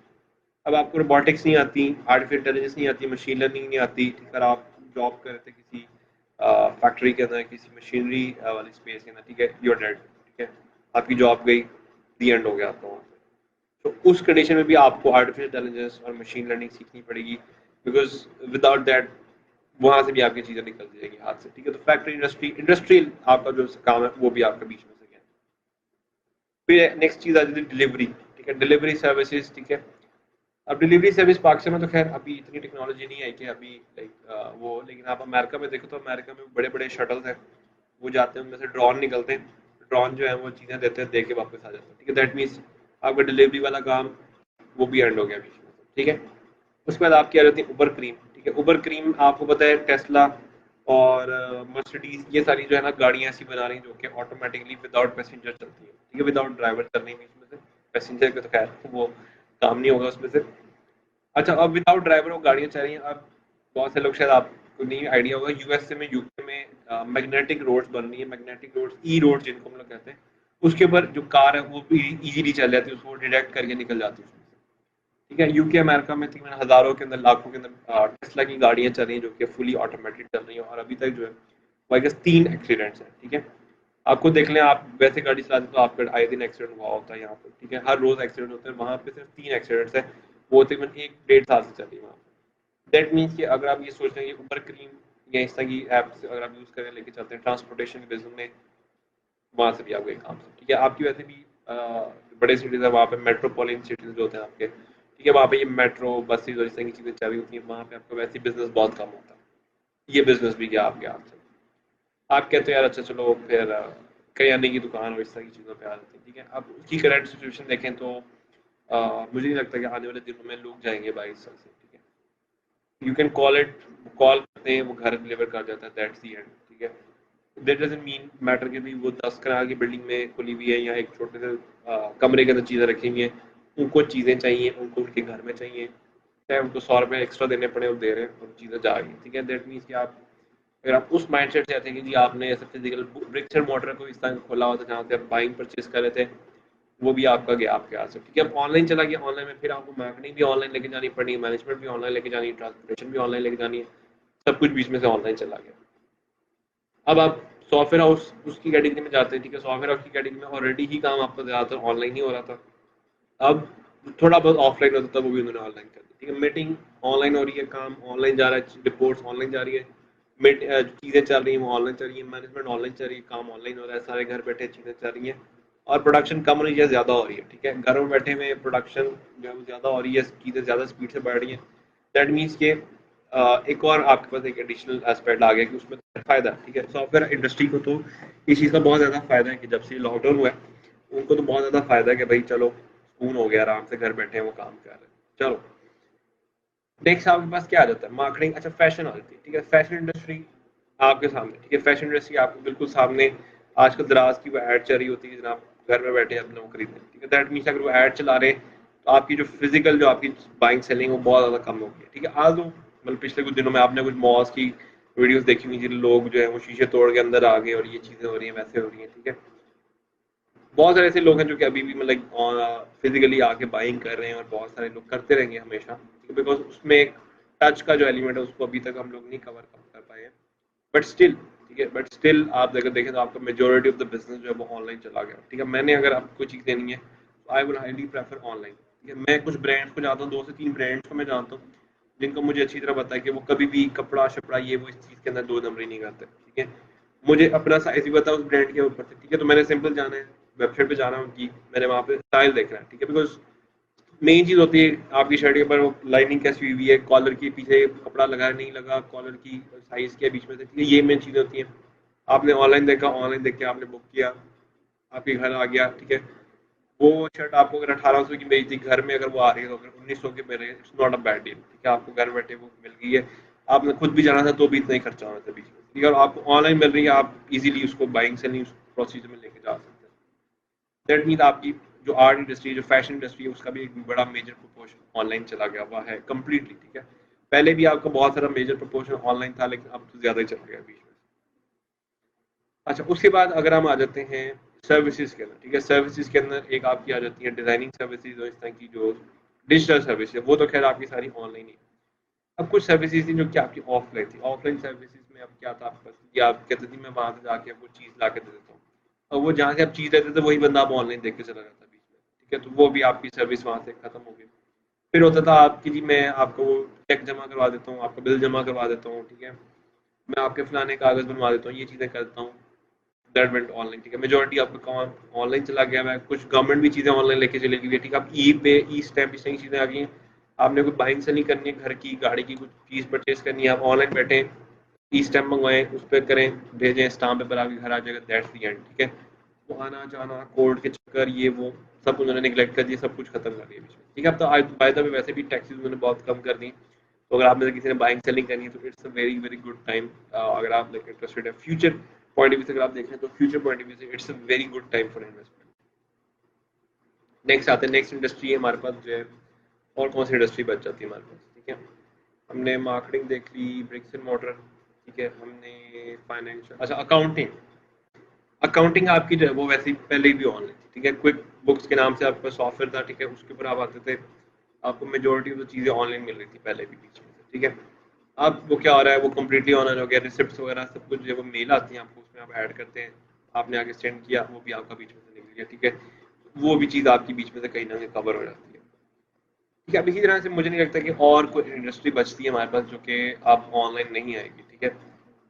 अब आपको रोबोटिक्स नहीं आती, आर्टिफिशियल इंटेलिजेंस नहीं आती, मशीन लर्निंग नहीं आती, ठीक है। आप जॉब कर रहे थे किसी फैक्ट्री के अंदर, किसी मशीनरी वाली स्पेस के अंदर, ठीक है, यूर डेड, ठीक है। आपकी जॉब गई, दी एंड हो गया आपका वहाँ पे। तो उस कंडीशन में भी आपको आर्टिफिशियल इंटेलिजेंस और मशीन लर्निंग सीखनी पड़ेगी, बिकॉज विदाउट दैट वहाँ से भी आपकी चीज़ें निकल जाएगी हाथ से, ठीक है। तो फैक्ट्री इंडस्ट्री आपका जो काम है वो भी आपका बीच में से गया। फिर नेक्स्ट चीज़ आ जाती है डिलीवरी, ठीक है, डिलीवरी सर्विसेज, ठीक है। अब डिलीवरी सर्विस पाकिस्तान में तो खैर अभी इतनी टेक्नोलॉजी नहीं आई कि अभी लाइक वो, लेकिन आप अमेरिका में देखो तो अमेरिका में बड़े बड़े शटल्स हैं, वो जाते हैं, उनमें से ड्रोन निकलते हैं, ड्रोन जो है वो चीज़ें देते हैं, दे के वापस आ जाते हैं, ठीक है। दैट मीन्स आपका डिलीवरी वाला काम वो भी एंड हो गया बीच में, ठीक है। उसके बाद आपकी आ जाती है उबर क्रीम, ठीक है। उबर क्रीम आपको पता है टेस्ला और मर्सिडीज, ये सारी जो है ना गाड़ियां ऐसी बना रही हैं जो कि ऑटोमेटिकली विदाउट पैसेंजर चलती है, ठीक है, विदाउट ड्राइवर चल रही है इसमें से। पैसेंजर का तो खैर वो काम नहीं होगा उसमें से। अच्छा, अब विदाउट ड्राइवर वो गाड़ियां चल रही हैं। अब बहुत से लोग, शायद आपको नहीं आइडिया होगा, यूएसए में, यूके में मैग्नेटिक रोड्स बन रही है, मैग्नेटिक रोड्स, ई रोड जिनको हम लोग कहते हैं। उसके ऊपर जो कार है वो इजीली चल जाती है, उसको डिटेक्ट करके निकल जाती है उसमें से। ठीक है, यूके अमेरिका में तकरीबन हजारों के अंदर, लाखों के अंदर टेस्ला की गाड़ियां चल रही हैं जो कि फुली ऑटोमेटेड चल रही हैं, और अभी तक जो है वो आई गेस 3 एक्सीडेंट्स हैं। ठीक है, आपको देख लें, आप वैसे गाड़ी चलाते हैं तो आपका आए दिन एक्सीडेंट हुआ होता है यहाँ पर, ठीक है, हर रोज एक्सीडेंट होते हैं, वहाँ पे सिर्फ 3 एक्सीडेंट्स है, वो तकरीबन 1 डेढ़ साल से चल रही है वहाँ पे। दैट मीन्स कि अगर आप ये सोचते हैं कि उबर क्रीम या इस तरह की ऐप से अगर आप यूज़ करें, लेके चलते हैं ट्रांसपोर्टेशन के बिजनेस में, वहाँ से भी आपको एक काम से, ठीक है, आपकी वैसे भी बड़े सिटीज़ है, वहाँ पे मेट्रोपॉलिटन सिटीज़ जो होते हैं आपके, ठीक है, वहाँ पे ये मेट्रो बसेज और इस तरह की चीज़ें चल रही होती हैं, वहाँ पे आपका वैसे बिजनेस बहुत कम होता है। ये बिजनेस भी क्या आपके हाथ से, आप कहते हो यार अच्छा चलो फिर करियाने की दुकान और इस तरह की चीज़ों पे आ जाते हैं। ठीक है, अब उसकी करंट सिचुएशन देखें तो मुझे नहीं लगता कि आने वाले दिनों में लोग जाएंगे बाइक से। ठीक है, you can call it, call करते हैं वो घर डिलीवर कर जाता है, दैट्स दी एंड। ठीक है, दैट डजंट मीन मैटर कि भाई वो 10 कनाल की बिल्डिंग में खुली हुई है या एक छोटे से कमरे के अंदर चीज़ें रखी हुई हैं, उनको चीज़ें चाहिए, उनको उनके घर में चाहिए, चाहे उनको 100 रुपये एक्स्ट्रा देने पड़े, वो दे रहे हैं और चीज़ें जा रही हैं। ठीक है, दैट मीन्स कि आप, अगर आप उस माइंडसेट से आते हैं कि जी आपने ऐसे फिजिकल ब्रिक्स एंड मॉर्टर को इस तरह खोला हुआ था जहाँ से आप बाइंग परचेज कर रहे थे, वो भी आपका गया आपके हाथ से। ठीक है, अब ऑनलाइन चला गया, ऑनलाइन में फिर आपको मार्केटिंग भी ऑनलाइन लेके जानी पड़ी, मैनेजमेंट भी ऑनलाइन लेके जानी है, ट्रांसपोर्टेशन भी ऑनलाइन लेके जानी है, सब कुछ बीच में से ऑनलाइन चला गया। अब आप सॉफ्टवेयर हाउस उसकी कैटेगरी में जाते हैं। ठीक है, सॉफ्टवेयर हाउस की कैटेगरी में ऑलरेडी ही काम आपका ज़्यादातर ऑनलाइन ही हो रहा था, अब थोड़ा बहुत ऑफलाइन होता था, वो भी उन्होंने ऑनलाइन कर दिया। ठीक है, मीटिंग ऑनलाइन हो रही है, काम ऑनलाइन जा रहा है, रिपोर्ट्स ऑनलाइन जा रही है, चीज़ें चल रही हैं वो ऑनलाइन चल रही है, मैनेजमेंट ऑनलाइन चल रही है, काम ऑनलाइन हो रहा है, सारे घर बैठे चीज़ें चल रही हैं, और प्रोडक्शन कम हो रही है, ज़्यादा हो रही है। ठीक है, घर में बैठे में प्रोडक्शन जो है वो ज़्यादा हो रही है, चीज़ें ज़्यादा स्पीड से बढ़ रही हैं। दैट मीन्स के एक और आपके पास एक एडिशनल एस्पेक्ट आ गया कि उसमें फ़ायदा। ठीक है, सॉफ्टवेयर इंडस्ट्री को तो इस चीज़ का बहुत ज़्यादा फ़ायदा है कि जब से लॉकडाउन हुआ है उनको तो बहुत ज़्यादा फ़ायदा है कि भाई चलो सुकून हो गया, आराम से घर बैठे हैं वो काम कर रहे हैं। चलो नेक्स्ट आपके पास क्या आ जाता है, मार्केटिंग। अच्छा, फैशन आ जाती है। ठीक है, फैशन इंडस्ट्री आपके सामने। ठीक है, फैशन इंडस्ट्री आपके बिल्कुल सामने, आजकल दराज की वो ऐड चल रही होती है जनाब, घर में बैठे अपने वो खरीदें। ठीक है, दैट मीन्स अगर वो ऐड चला रहे हैं तो आपकी जो फिजिकल जो आपकी बाइंग सेलिंग वो बहुत ज़्यादा कम होगी। ठीक है, आज मतलब पिछले कुछ दिनों में आपने कुछ मॉल्स की वीडियोस देखी हुई जिन लोग जो है वो शीशे तोड़ के अंदर आ गए और ये चीज़ें हो रही हैं, वैसे हो रही हैं। ठीक है, बहुत सारे ऐसे लोग हैं जो कि अभी भी मतलब फिजिकली आके बाइंग कर रहे हैं, और बहुत सारे लोग करते रहेंगे हमेशा, बिकॉज उसमें एक टच का जो एलिमेंट है उसको अभी तक हम लोग नहीं कवर कर पाए हैं। बट स्टिल, ठीक है, बट स्टिल आप अगर देखें तो आपका मेजोरिटी ऑफ द बिजनेस जो है वो ऑनलाइन चला गया। ठीक है, मैंने अगर आपको कोई चीज़ देनी है तो I would highly prefer online. ठीक है, मैं कुछ ब्रांड्स को जानता हूँ, 2 से 3 ब्रांड्स को मैं जानता हूँ जिनका मुझे अच्छी तरह पता है कि वो कभी भी कपड़ा शपड़ा ये वो इस चीज़ के अंदर 2 नंबरी नहीं करते। ठीक है, मुझे अपना साइज भी पता है उस ब्रांड के ऊपर से। ठीक है, तो मैंने सिंपल जाना है, वेबसाइट पे जाना है उनकी, मैंने वहाँ पे स्टाइल देखना है। ठीक है, बिकॉज मेन चीज़ होती है आपकी शर्ट के ऊपर वो लाइनिंग कैसी हुई है, कॉलर के पीछे कपड़ा लगा है नहीं लगा, कॉलर की साइज क्या है बीच में से। ठीक है, ये मेन चीज़ें होती हैं। आपने ऑनलाइन देखा, ऑनलाइन देख के आपने बुक किया, आपके घर आ गया। ठीक है, वो शर्ट आपको अगर 1800 की मिली थी, घर में अगर वो आ रही है तो अगर 1900 की मिल रही है, it's not a bad deal. ठीक है, आपको घर बैठे वो मिल गई है, आपने खुद भी जाना था तो भी इतना ही खर्चा होना था बीच में। ठीक है, और आपको ऑनलाइन मिल रही है, आप इजीली उसको बाइंग सेलिंग प्रोसीजर में लेके जा सकते हैं। दैट मीन आपकी जो आर्ट इंडस्ट्री, जो फैशन इंडस्ट्री है, उसका भी एक बड़ा मेजर प्रोपोर्शन ऑनलाइन चला गया हुआ है कंप्लीटली। ठीक है, पहले भी आपका बहुत सारा मेजर प्रोपोर्शन ऑनलाइन था, लेकिन अब तो ज़्यादा ही चल गया बीच में। अच्छा, उसके बाद अगर हम आ जाते हैं सर्विसेज के अंदर। ठीक है, सर्विसेज के अंदर एक आपकी आ जाती है डिजाइनिंग सर्विसेज, और इस तरह की जो डिजिटल सर्विस है वो तो खैर आपकी सारी ऑनलाइन ही है। अब कुछ सर्विसेज थी जो कि आपकी ऑफलाइन थी। ऑफलाइन सर्विसेज में अब क्या था आपके पास कि आप कहते थे मैं वहां से जाके आपको चीज़ ला के दे देता हूँ, और वो जहाँ से आप चीज़ लेते थे वही बंदा आप ऑनलाइन देख के चला जाता बीच में। ठीक है, तो वो भी आपकी सर्विस वहां से खत्म हो गई। फिर होता था आपकी जी मैं आपको वो चेक जमा करवा देता हूँ, आपका बिल जमा करवा देता हूँ। ठीक है, मैं आपके फलाने कागज बनवा देता हूँ, ये चीज़ें करता हूँ, दैट वेंट ऑनलाइन। ठीक है, मेजोरिटी आपका काम ऑनलाइन चला गया है, कुछ गवर्नमेंट भी चीज़ें ऑनलाइन लेके चली गई है। ठीक है, आप ई पे, ई स्टैम्प, इस तरह की चीज़ें आ गई हैं। आपने कोई बाइंग सेलिंग करनी है, घर की गाड़ी की कुछ चीज़ परचेज करनी है, आप ऑनलाइन बैठे ई स्टैम्प मंगवाएं, उस पर करें, भेजें, स्टाम्प पेपर आपके घर आ जाएगा, दैट्स द एंड। ठीक है, वो आना जाना कोर्ट के चक्कर ये वो सब उन्होंने निगलेक्ट कर दिया, सब कुछ खत्म कर दिया बीच में। ठीक है, अब तो बाय द वे वैसे भी टैक्सेस उन्होंने बहुत कम कर दी, तो अगर आप में से किसी ने बाइंग सेलिंग करनी है तो it's a very very good time. अगर आप लाइक इंटरेस्टेड है फ्यूचर पॉइंट ऑफ व्यू से, अगर आप देखें तो फ्यूचर पॉइंट ऑफ व्यू से it's a very good time for investment. Next आते हैं, नेक्स्ट इंडस्ट्री है हमारे पास जो है, और कौन सी इंडस्ट्री बच जाती है हमारे पास, ठीक है। हमने मार्केटिंग देख ली, ब्रिक्स एंड मोटर, ठीक है, हमने फाइनेंशियल, अच्छा अकाउंटिंग। अकाउंटिंग आपकी जो है वो वैसे ही पहले ही भी ऑनलाइन थी, ठीक है। क्विक बुक्स के नाम से आपका सॉफ्टवेयर था, ठीक है, उसके ऊपर आप आते थे, आपको मेजोरिटी ऑफ चीज़ें ऑनलाइन मिल रही थी पहले भी बीच में से, ठीक है। अब वो क्या हो रहा है, वो कम्प्लीटली ऑनलाइन हो गया, रिसिप्ट वगैरह सब कुछ जो वो मेल आती है आपको, उसमें आप ऐड करते हैं, आपने आगे सेंड किया, वो भी आपका बीच में से निकल गया, ठीक है। वो भी चीज़ आपकी बीच में से कहीं ना कहीं कवर हो जाती है, ठीक है। अब इसी तरह से मुझे नहीं लगता कि और कोई इंडस्ट्री बचती है हमारे पास जो कि अब ऑनलाइन नहीं आएगी, ठीक है।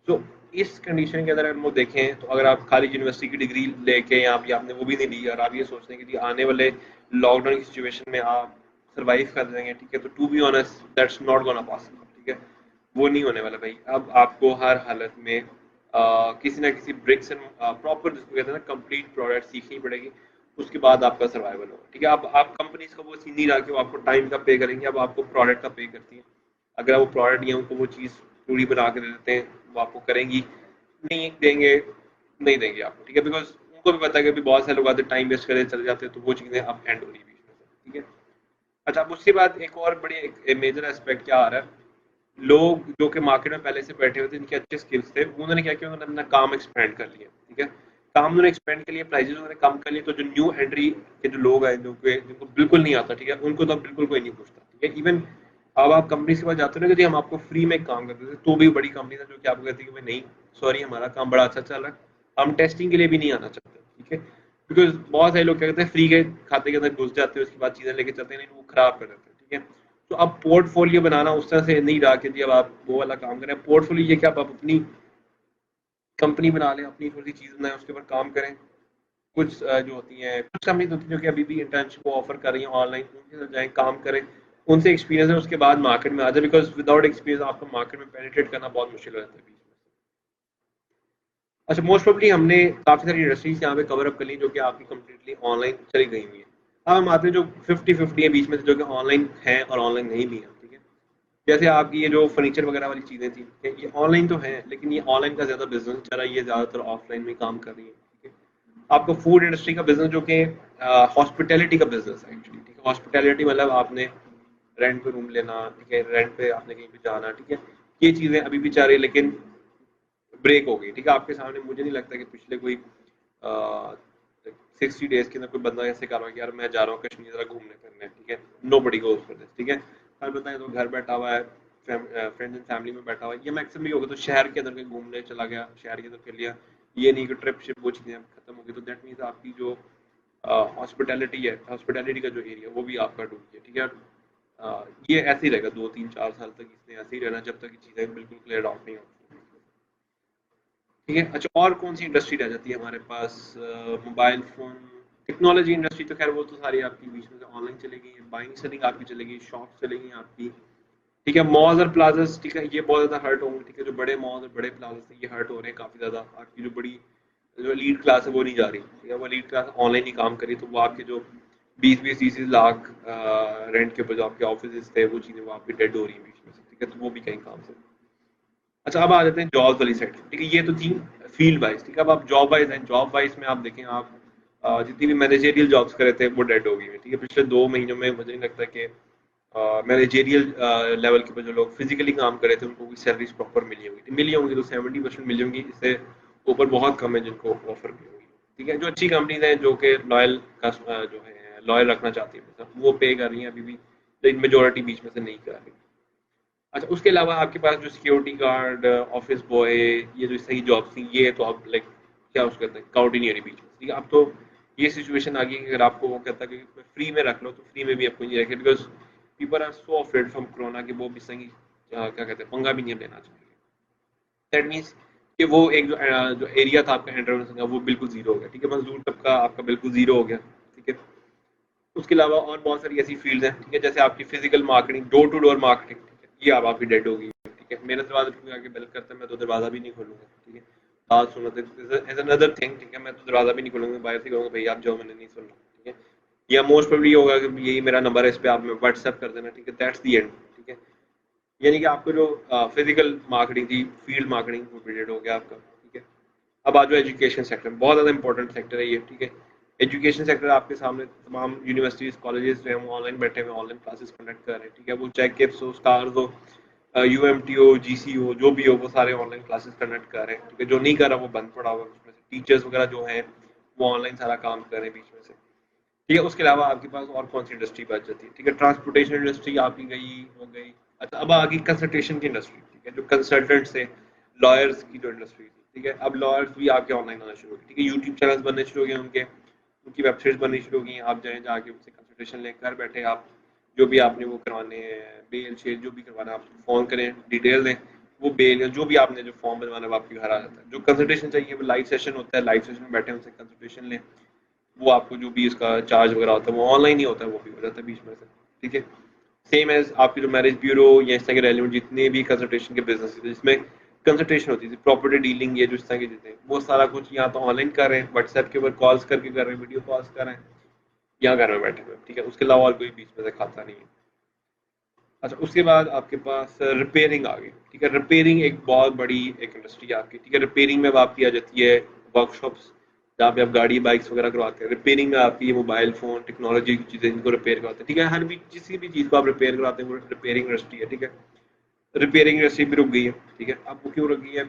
तो इस कंडीशन के अंदर हम लोग देखें तो अगर आप खाली यूनिवर्सिटी की डिग्री लेके या आप आपने वो भी नहीं ली और आप ये सोचते हैं कि आने वाले लॉकडाउन की सिचुएशन में आप सर्वाइव कर देंगे, ठीक है, तो to be honest that's not gonna possible, ठीक है। वो नहीं होने वाला भाई। अब आपको हर हालत में किसी ना किसी ब्रिक्स एंड प्रॉपर जिसको कहते हैं ना कंप्लीट प्रोडक्ट सीखनी पड़ेगी, उसके बाद आपका सर्वाइवल होगा, ठीक है। अब आप कंपनीज का वो सीन नहीं रहा कि वो आपको टाइम का पे करेंगे, अब आपको प्रोडक्ट का पे करती है। अगर वो प्रोडक्ट नहीं है, उनको वो चीज़ पूरी बना के दे देते हैं, वो आपको करेंगी, नहीं देंगे, नहीं देंगे आपको, ठीक है, बिकॉज उनको भी पता है कि अभी बहुत सारे लोग आते टाइम वेस्ट करके चले जाते हैं, तो वो चीज़ें अब एंड हो रही है बीच में से, ठीक है। अच्छा, अब उसके बाद एक और बड़ी एक मेजर एस्पेक्ट क्या आ रहा है, लोग जो कि मार्केट में पहले से बैठे हुए थे, इनके अच्छे स्किल्स थे, उन्होंने क्या किया, उन्होंने अपना काम एक्सपेंड कर लिया, ठीक है। काम उन्होंने एक्सपेंड कर लिया, प्राइजेस उन्होंने कम कर लिए, तो जो न्यू एंट्री के जो लोग आए, जो कि जिनको बिल्कुल नहीं आता, ठीक है, उनको तो अब बिल्कुल कोई नहीं पूछता, ठीक है। इवन अब आप कंपनी के पास जाते हो ना कि जी हम आपको फ्री में काम करते थे, तो भी बड़ी कंपनी है जो कि आपको कहती है कि भाई नहीं, सॉरी, हमारा काम बड़ा अच्छा चल रहा है, हम टेस्टिंग के लिए भी नहीं आना चाहते, ठीक है। बिकॉज बहुत सारे लोग क्या करते हैं, फ्री के खाते के अंदर घुस जाते हैं, उसके बाद चीज़ें लेके चलते हैं, नहीं वो खराब कर देते हैं, ठीक है। तो अब पोर्टफोलियो बनाना उस तरह से नहीं रहा कि जी अब आप वो वाला काम करें। पोर्टफोलियो ये कि आप अपनी कंपनी बना लें, अपनी थोड़ी सी चीज़ बनाएं, उसके ऊपर काम करें। कुछ जो होती हैं, कुछ कंपनी होती हैं जो कि अभी भी इंटर्नशिप को ऑफर कर रही हैं ऑनलाइन, उनके साथ जाएं, काम करें, उनसे एक्सपीरियंस है, उसके बाद मार्केट में आ जाए, बिकॉज विदाउट एक्सपीरियंस आपको मार्केट में पेनिट्रेट करना बहुत मुश्किल हो जाता है बीच में। अच्छा, मोस्ट प्रोबेबली हमने काफ़ी सारी इंडस्ट्रीज यहाँ पे कवर अप कर ली जो कि आपकी कम्प्लीटली ऑनलाइन चली गई हुई है। अब हम आते हैं जो 50-50 है बीच में से, जो कि ऑनलाइन है और ऑनलाइन नहीं भी है, ठीक है। जैसे आपकी ये जो फर्नीचर वगैरह वाली चीज़ें थी, ठीक है, ये ऑनलाइन तो है, लेकिन ये ऑनलाइन का ज़्यादा बिजनेस चला, ये ज़्यादातर ऑफलाइन में काम कर रही है, ठीक है। आपको फूड इंडस्ट्री का बिजनेस जो कि हॉस्पिटैलिटी का बिजनेस है एक्चुअली, ठीक है। हॉस्पिटैलिटी मतलब आपने रेंट पे रूम लेना, ठीक है, रेंट पे आपने कहीं पे जाना, ठीक है, ये चीज़ें अभी भी चल रही है, लेकिन ब्रेक हो गई, ठीक है। आपके सामने मुझे नहीं लगता कि पिछले कोई 60 डेज के अंदर कोई बंदा ऐसे कर रहा है कि यार मैं जा रहा हूँ कश्मीर जरा घूमने फिरने, ठीक है। Nobody goes for this, ठीक है। हर बंदा है तो घर बैठा हुआ है, फ्रेंड्स एंड फैमिली में बैठा हुआ है, ये मैक्सिमम भी होगा तो शहर के अंदर कहीं घूमने चला गया, शहर के अंदर कर लिया, ये नहीं कि ट्रिप शिप वो चीज़ें खत्म हो गई, तो दैट मीन्स आपकी जो हॉस्पिटैलिटी है, हॉस्पिटैलिटी का जो एरिया वो भी आपका डूब गया, ठीक है। ये ऐसे ही रहेगा 2-3-4 साल तक, इसने ऐसे ही रहना जब तक ये चीज़ें बिल्कुल क्लियर आउट नहीं होती, ठीक है। अच्छा, और कौन सी इंडस्ट्री रह जाती है हमारे पास, मोबाइल फोन, टेक्नोलॉजी इंडस्ट्री, तो खैर वो तो सारी आपकी बीच में से ऑनलाइन चलेगी, बाइंग सेलिंग आपकी चलेगी, शॉप चलेगी आपकी, ठीक है। मॉल्स और प्लाजास, ठीक है, ये बहुत ज्यादा हर्ट होंगे, ठीक है। जो बड़े मॉल्स और बड़े प्लाजा थे ये हर्ट हो रहे हैं काफी ज्यादा, आपकी जो बड़ी जो लीड क्लास है वो नहीं जा रही, ठीक है। वो लीड क्लास ऑनलाइन ही काम करी, तो वो आपके जो 20-20-30 लाख रेंट के ऊपर जो आपके ऑफिस थे, वो चीजें वो आपकी डेड हो रही है बीच में से, ठीक है, तो वो भी कहीं काम से। अच्छा, अब आ जाते हैं जॉब वाली साइड, ठीक है। ये तो थी फील्ड वाइज, ठीक है। अब आप जॉब वाइज हैं, जॉब वाइज में आप देखें, आप जितनी भी मैनेजेरियल जॉब्स करे थे वो डेड हो गई है, ठीक है। पिछले 2 महीनों में मुझे नहीं लगता कि मैनेजेरियल लेवल के ऊपर जो लोग फिजिकली काम करे थे उनको कोई सैलरीज प्रॉपर मिली होंगी तो 70% मिली होंगी, इससे ऊपर बहुत कम है जिनको ऑफर की होगी, ठीक है। जो अच्छी कंपनीज हैं जो कि लॉयल जो है लॉयल रखना चाहती है वो पे कर रही हैं अभी भी, लेकिन मेजोरिटी बीच में से नहीं कर रही। अच्छा, उसके अलावा आपके पास जो सिक्योरिटी गार्ड, ऑफिस बॉय, ये जो सही जॉब्स थी, ये तो आप लाइक क्या उसको कहते हैं, काउंट ही नहीं आ रही बीच में, ठीक है। अब तो ये सिचुएशन आ गई कि अगर आपको वो कहता है कि फ्री में रख लो, तो फ्री में भी आपको नहीं रखे, because people are so afraid from corona कि वो भी सही क्या कहते हैं, पंगा भी नहीं लेना चाहिए। दैट मीन्स कि वो एक जो एरिया था आपका एंटरप्रेन्योरशिप का वो बिल्कुल जीरो हो गया, ठीक है। मजदूर तबका आपका बिल्कुल जीरो हो गया, ठीक है। उसके अलावा और बहुत सारी ऐसी फील्ड हैं, ठीक है, जैसे आपकी physical marketing, door to door marketing, ठीक है, ये अब आपकी डेड होगी, ठीक है। मेरे दरवाजे पे कोई आके बेल करता है, मैं तो दरवाजा भी नहीं खोलूंगा, ठीक है। बात सुनो, एज अनदर थिंग, ठीक है, मैं तो दरवाजा भी नहीं खोलूंगा, बाहर से कहूंगा भाई आप जाओ, मैंने नहीं सुनना, ठीक है। या मोस्ट प्रोबेबली होगा कि यही मेरा नंबर है, इस पे आप व्हाट्सएप कर देना, ठीक है, दैट्स द एंड, ठीक है। यानी कि आपको जो फिजिकल मार्केटिंग थी, फील्ड मार्केटिंग, वो पीरियड हो गया आपका, ठीक है। अब आ जाओ एजुकेशन सेक्टर, बहुत ज़्यादा इंपॉर्टेंट सेक्टर है ये, ठीक है। एजुकेशन सेक्टर आपके सामने तमाम यूनिवर्सिटीज़, कॉलेजेस जो हैं वो ऑनलाइन बैठे हुए ऑनलाइन क्लासेस कंडक्ट कर रहे हैं, ठीक है। वो चाहे किप्स हो, स्टार्स हो, यूएमटी हो, जीसी हो, जो भी हो, वो सारे ऑनलाइन क्लासेस कंडक्ट कर रहे हैं, ठीक है। जो नहीं कर रहा वो बंद पड़ा हुआ है, उसमें से टीचर्स वगैरह जो हैं वो ऑनलाइन सारा काम कर रहे हैं बीच में से, ठीक है। उसके अलावा आपके पास और कौन सी इंडस्ट्री बच जाती है, ठीक है। ट्रांसपोर्टेशन इंडस्ट्री आपकी गई हो गई। अच्छा, अब आ गई कंसल्टेशन की इंडस्ट्री, ठीक है। जो कंसल्टेंट से लॉयर्स की जो इंडस्ट्री थी, ठीक है। अब लॉयर्स भी आपके ऑनलाइन आना शुरू हो गए, ठीक है। यूट्यूब चैनल्स बनने शुरू हो गए उनके, उनकी वेबसाइट्स बननी शुरू हो गई। आप जाएँ, जाके उनसे कंसल्टेशन लेकर बैठे आप जो भी आपने वो करवाने हैं, बेल शेल जो भी करवाना है, आप फ़ोन करें, डिटेल दें, वो बेल या जो भी आपने जो फॉर्म बनवाना है वो आपके घर आ जाता है। जो कंसल्टेशन चाहिए वो लाइव सेशन होता है, लाइव सेशन में बैठे उनसे कंसल्टेशन लें, वो आपको जो भी इसका चार्ज वगैरह होता है वो ऑनलाइन ही होता है, वो भी हो जाता है बीच में से, ठीक है। सेम एज आपकी जो मैरिज ब्यूरो या इस तरह के रेलिवेंट जितने भी कंसल्टेशन के बिजनेस थे जिसमें कंसल्टेशन होती थी, प्रॉपर्टी डीलिंग, ये जो इस तरह की चीज़ें, वो सारा कुछ यहाँ तो ऑनलाइन कर रहे हैं, व्हाट्सएप के ऊपर कॉल्स करके कर रहे हैं, वीडियो कॉल्स कर रहे हैं, यहाँ घर में बैठे हुए, ठीक है। उसके अलावा और कोई बीच में से खाता नहीं है। अच्छा, उसके बाद आपके पास रिपेयरिंग आ गई, ठीक है। रिपेयरिंग एक बहुत बड़ी एक इंडस्ट्री है आपकी, ठीक है। रिपेयरिंग में अब आपकी आ जाती है वर्कशॉप्स, जहाँ पे आप गाड़ी बाइक्स वगैरह करवाते हैं। रिपेयरिंग में आपकी ये मोबाइल फ़ोन टेक्नोलॉजी की चीज़ें जिनको रिपेयर करवाते हैं, ठीक है। हर भी किसी भी चीज़ को आप रिपेयर करवाते हैं वो रिपेयरिंग इंडस्ट्री है, ठीक है। रिपेयरिंग इंडस्ट्री भी रुक गई है, ठीक है। अब वो क्यों रुक गई है?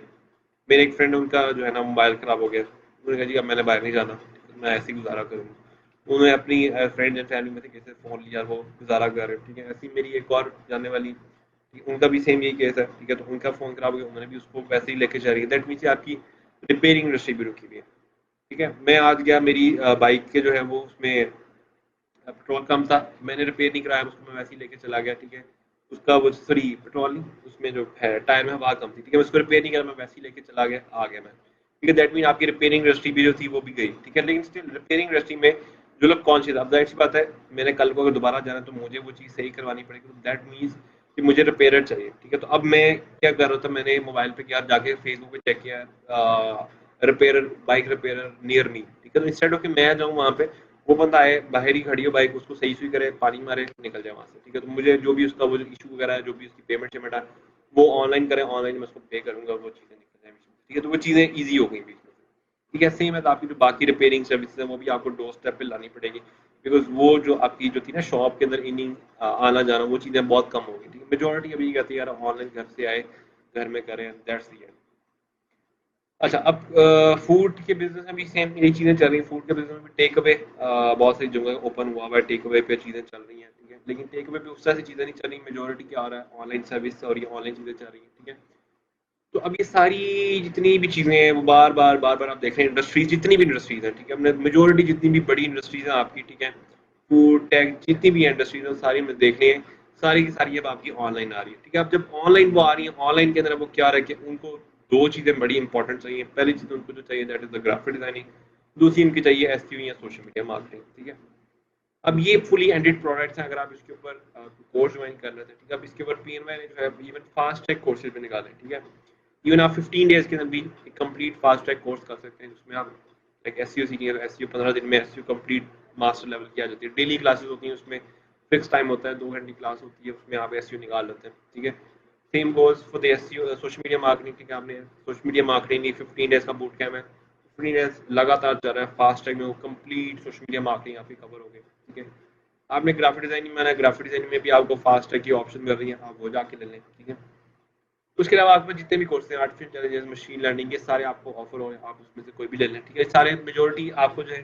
मेरे एक फ्रेंड, उनका जो है ना मोबाइल ख़राब हो गया, उन्होंने कहा जी अब मैंने बाहर नहीं जाना, मैं ऐसे ही गुजारा करूँगा। उन्होंने अपनी फ्रेंड्स एंड फैमिली में से किसी से फ़ोन लिया, वो गुजारा कर रहे हैं, ठीक है। ऐसी मेरी एक और जानने वाली, ठीक है, उनका भी सेम यही केस है, ठीक है। तो उनका फ़ोन ख़राब हो गया, उन्होंने भी उसको वैसे ही लेके जा रही है। दैट मीन्स आपकी रिपेयरिंग इंडस्ट्री भी रुकी हुई है, ठीक है। मैं आज गया, मेरी बाइक के जो है वो उसमें पेट्रोल कम था, मैंने रिपेयर नहीं कराया, उसको मैं वैसे ही लेके चला गया, ठीक है। उसका वो सॉरी पेट्रोल नहीं, उसमें जो है टायर में हवा कम थी, ठीक है। मैं उसको रिपेयर नहीं करा, मैं वैसे ही लेके चला गया, आ गया मैं, ठीक है। दैट मीन आपकी रिपेयरिंग इंडस्ट्री भी जो थी वो भी गई, ठीक है। लेकिन स्टिल रिपेयरिंग इंडस्ट्री में जो लोग कॉन्शियस, अब जाहिर सी बात है, मैंने कल को अगर दोबारा जाना है तो मुझे वो चीज़ सही करवानी पड़ेगी, तो दैट मीन्स कि मुझे रिपेयरर चाहिए, ठीक है। तो अब मैं क्या कर रहा था, मैंने मोबाइल पे क्या जाके फेसबुक पे चेक किया, repairer, bike repairer near me, ठीक है। तो इंस्टेड ऑफ कि मैं जाऊँ वहाँ पे, वो बंदा आए, बाहर ही खड़ी हो बाइक, उसको सही सुई करे, पानी मारे, निकल जाए वहाँ से, ठीक है। तो मुझे जो भी उसका वो जो इशू वगैरह है, जो भी उसकी पेमेंट शेमेंट है, वो ऑनलाइन करें, ऑनलाइन मैं उसको पे करूँगा, वो चीज़ें निकल जाए बीच में, ठीक है। तो वो चीज़ें ईजी हो गई बीच में, ठीक है। सेम है, तो आपकी जो बाकी रिपेयरिंग सर्विसेज है वो भी आपको डोर स्टेप पे लानी पड़ेगी, बिकॉज वो जो आपकी जो थी ना शॉप के अंदर इनिंग आना जाना, वो चीज़ें बहुत कम हो गई, ठीक है। मेजोरिटी अभी ये कहती है यार ऑनलाइन घर से आए, घर में करें, दैट्स दी एंड। अच्छा, अब फूड के बिजनेस में भी सेम यही चीज़ें चल रही हैं। फूड के बिजनेस में भी टेक अवे बहुत सारी जगह ओपन हुआ हुआ है, टेक अवे पे चीज़ें चल रही हैं, ठीक है। लेकिन टेक अवे पे उस तरह से चीज़ें नहीं चल रही, मेजोरिटी क्या हो रहा है, ऑनलाइन सर्विस और ये ऑनलाइन चीज़ें चल रही हैं, ठीक है। तो अब ये सारी जितनी भी चीज़ें हैं वो बार बार आप देख रहे हैं, इंडस्ट्रीज जितनी भी इंडस्ट्रीज हैं, ठीक है। हमने मेजोरिटी जितनी भी बड़ी इंडस्ट्रीज हैं आपकी, ठीक है, फूड टेक जितनी भी इंडस्ट्रीज हैं सारी में देख रहे हैं, सारी की सारी अब आपकी ऑनलाइन आ रही है, ठीक है। अब जब ऑनलाइन वो आ रही है, ऑनलाइन के अंदर वो क्या रहा है कि उनको दो चीज़ें बड़ी इंपॉर्टेंट चाहिए। पहली चीज़ उनको जो चाहिए that is the graphic designing, दूसरी उनकी चाहिए एसईओ या सोशल मीडिया मार्केटिंग, ठीक है। अब ये फुली एंडेड प्रोडक्ट्स हैं, अगर आप इसके ऊपर कोर्स ज्वाइन कर रहे थे, ठीक है। अब इसके ऊपर पीएनवाई ने जो है इवन फास्ट ट्रैक कोर्सेज भी निकाले, ठीक है। इवन आप 15 डेज के अंदर भी एक कंप्लीट फास्ट ट्रैक कोर्स कर सकते हैं, जिसमें आप लाइक एसईओ सीखेंगे, तो एसईओ 15 दिन में एसईओ कंप्लीट मास्टर लेवल की आ जाती है। डेली क्लासेस होती हैं, उसमें फिक्स टाइम होता है, 2 घंटे क्लास होती है, उसमें आप एसईओ निकाल लेते हैं, ठीक है। Same goes for the SEO social media marketing, ठीक है। आपने सोशल मीडिया मार्केटिंग 15 डेज का बूट कैम्प है, 15 डेज लगातार चल रहा है, फास्ट ट्रैक में वो कंप्लीट सोशल मीडिया मार्केटिंग आपकी कवर हो गई, ठीक है। आपने ग्राफिक डिजाइनिंग में, ग्राफिक डिजाइनिंग में भी आपको फास्ट ट्रैक की ऑप्शन मिल रही है, आप वो जाके ले लें, ठीक है। उसके अलावा आपके जितने भी कोर्स हैं, आर्टिफिशियल इंटेलिजेंस, मशीन लर्निंग, ये सारे आपको ऑफर हो रहे हैं, आप उसमें से कोई भी ले लें, ठीक है। सारे मेजोरिटी आपको जो है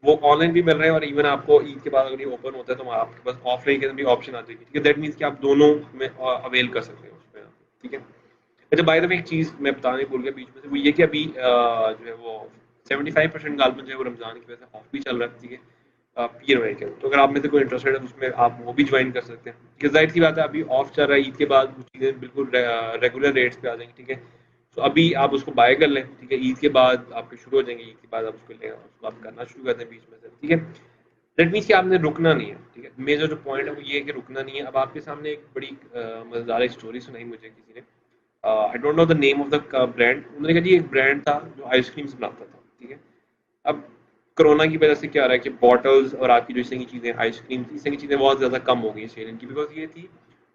वो ऑनलाइन भी मिल रहे हैं, और इवन आपको ईद के बाद अगर ये ओपन होता है तो आपके पास ऑफलाइन के अंदर भी ऑप्शन आ जाएगी, ठीक है। दैट मीन्स कि आप दोनों में अवेल कर सकते हैं उसमें, ठीक है। अच्छा, बाय द वे एक चीज़ मैं बताने भूल गया बीच में से, वो ये कि अभी जो है वो 75% गालबन जो है वो रमज़ान की वजह से ऑफ भी चल रहा है, ठीक है, पीएनवाई के। तो अगर आप में से कोई इंटरेस्टेड है तो उसमें आप वो भी ज्वाइन कर सकते हैं, ठीक है। जाहिर सी बात है, अभी ऑफ चल रहा है, ईद के बाद वो चीज़ें बिल्कुल रेगुलर रेट्स पे आ जाएंगी, ठीक है। तो अभी आप उसको बाय कर लें, ठीक है। ईद के बाद आपके शुरू हो जाएंगे, ईद के बाद आप उसको लें, उसको आप करना शुरू कर दें बीच में से, ठीक है। दैट मीन्स कि आपने रुकना नहीं है, ठीक है। मेजर जो पॉइंट है वो ये है कि रुकना नहीं है। अब आपके सामने एक बड़ी मजेदार स्टोरी सुनाई मुझे किसी ने, I don't know the name of the brand. उन्होंने कहा जी एक ब्रांड था जो आइसक्रीम्स बनाता था, ठीक है। अब कोरोना की वजह से क्या हो रहा है कि बॉटल्स और आपकी जो इस तरह की चीज़ें, आइसक्रीम, इस तरह की चीज़ें बहुत ज़्यादा कम हो गई सेल इनकी, बिकॉज ये थी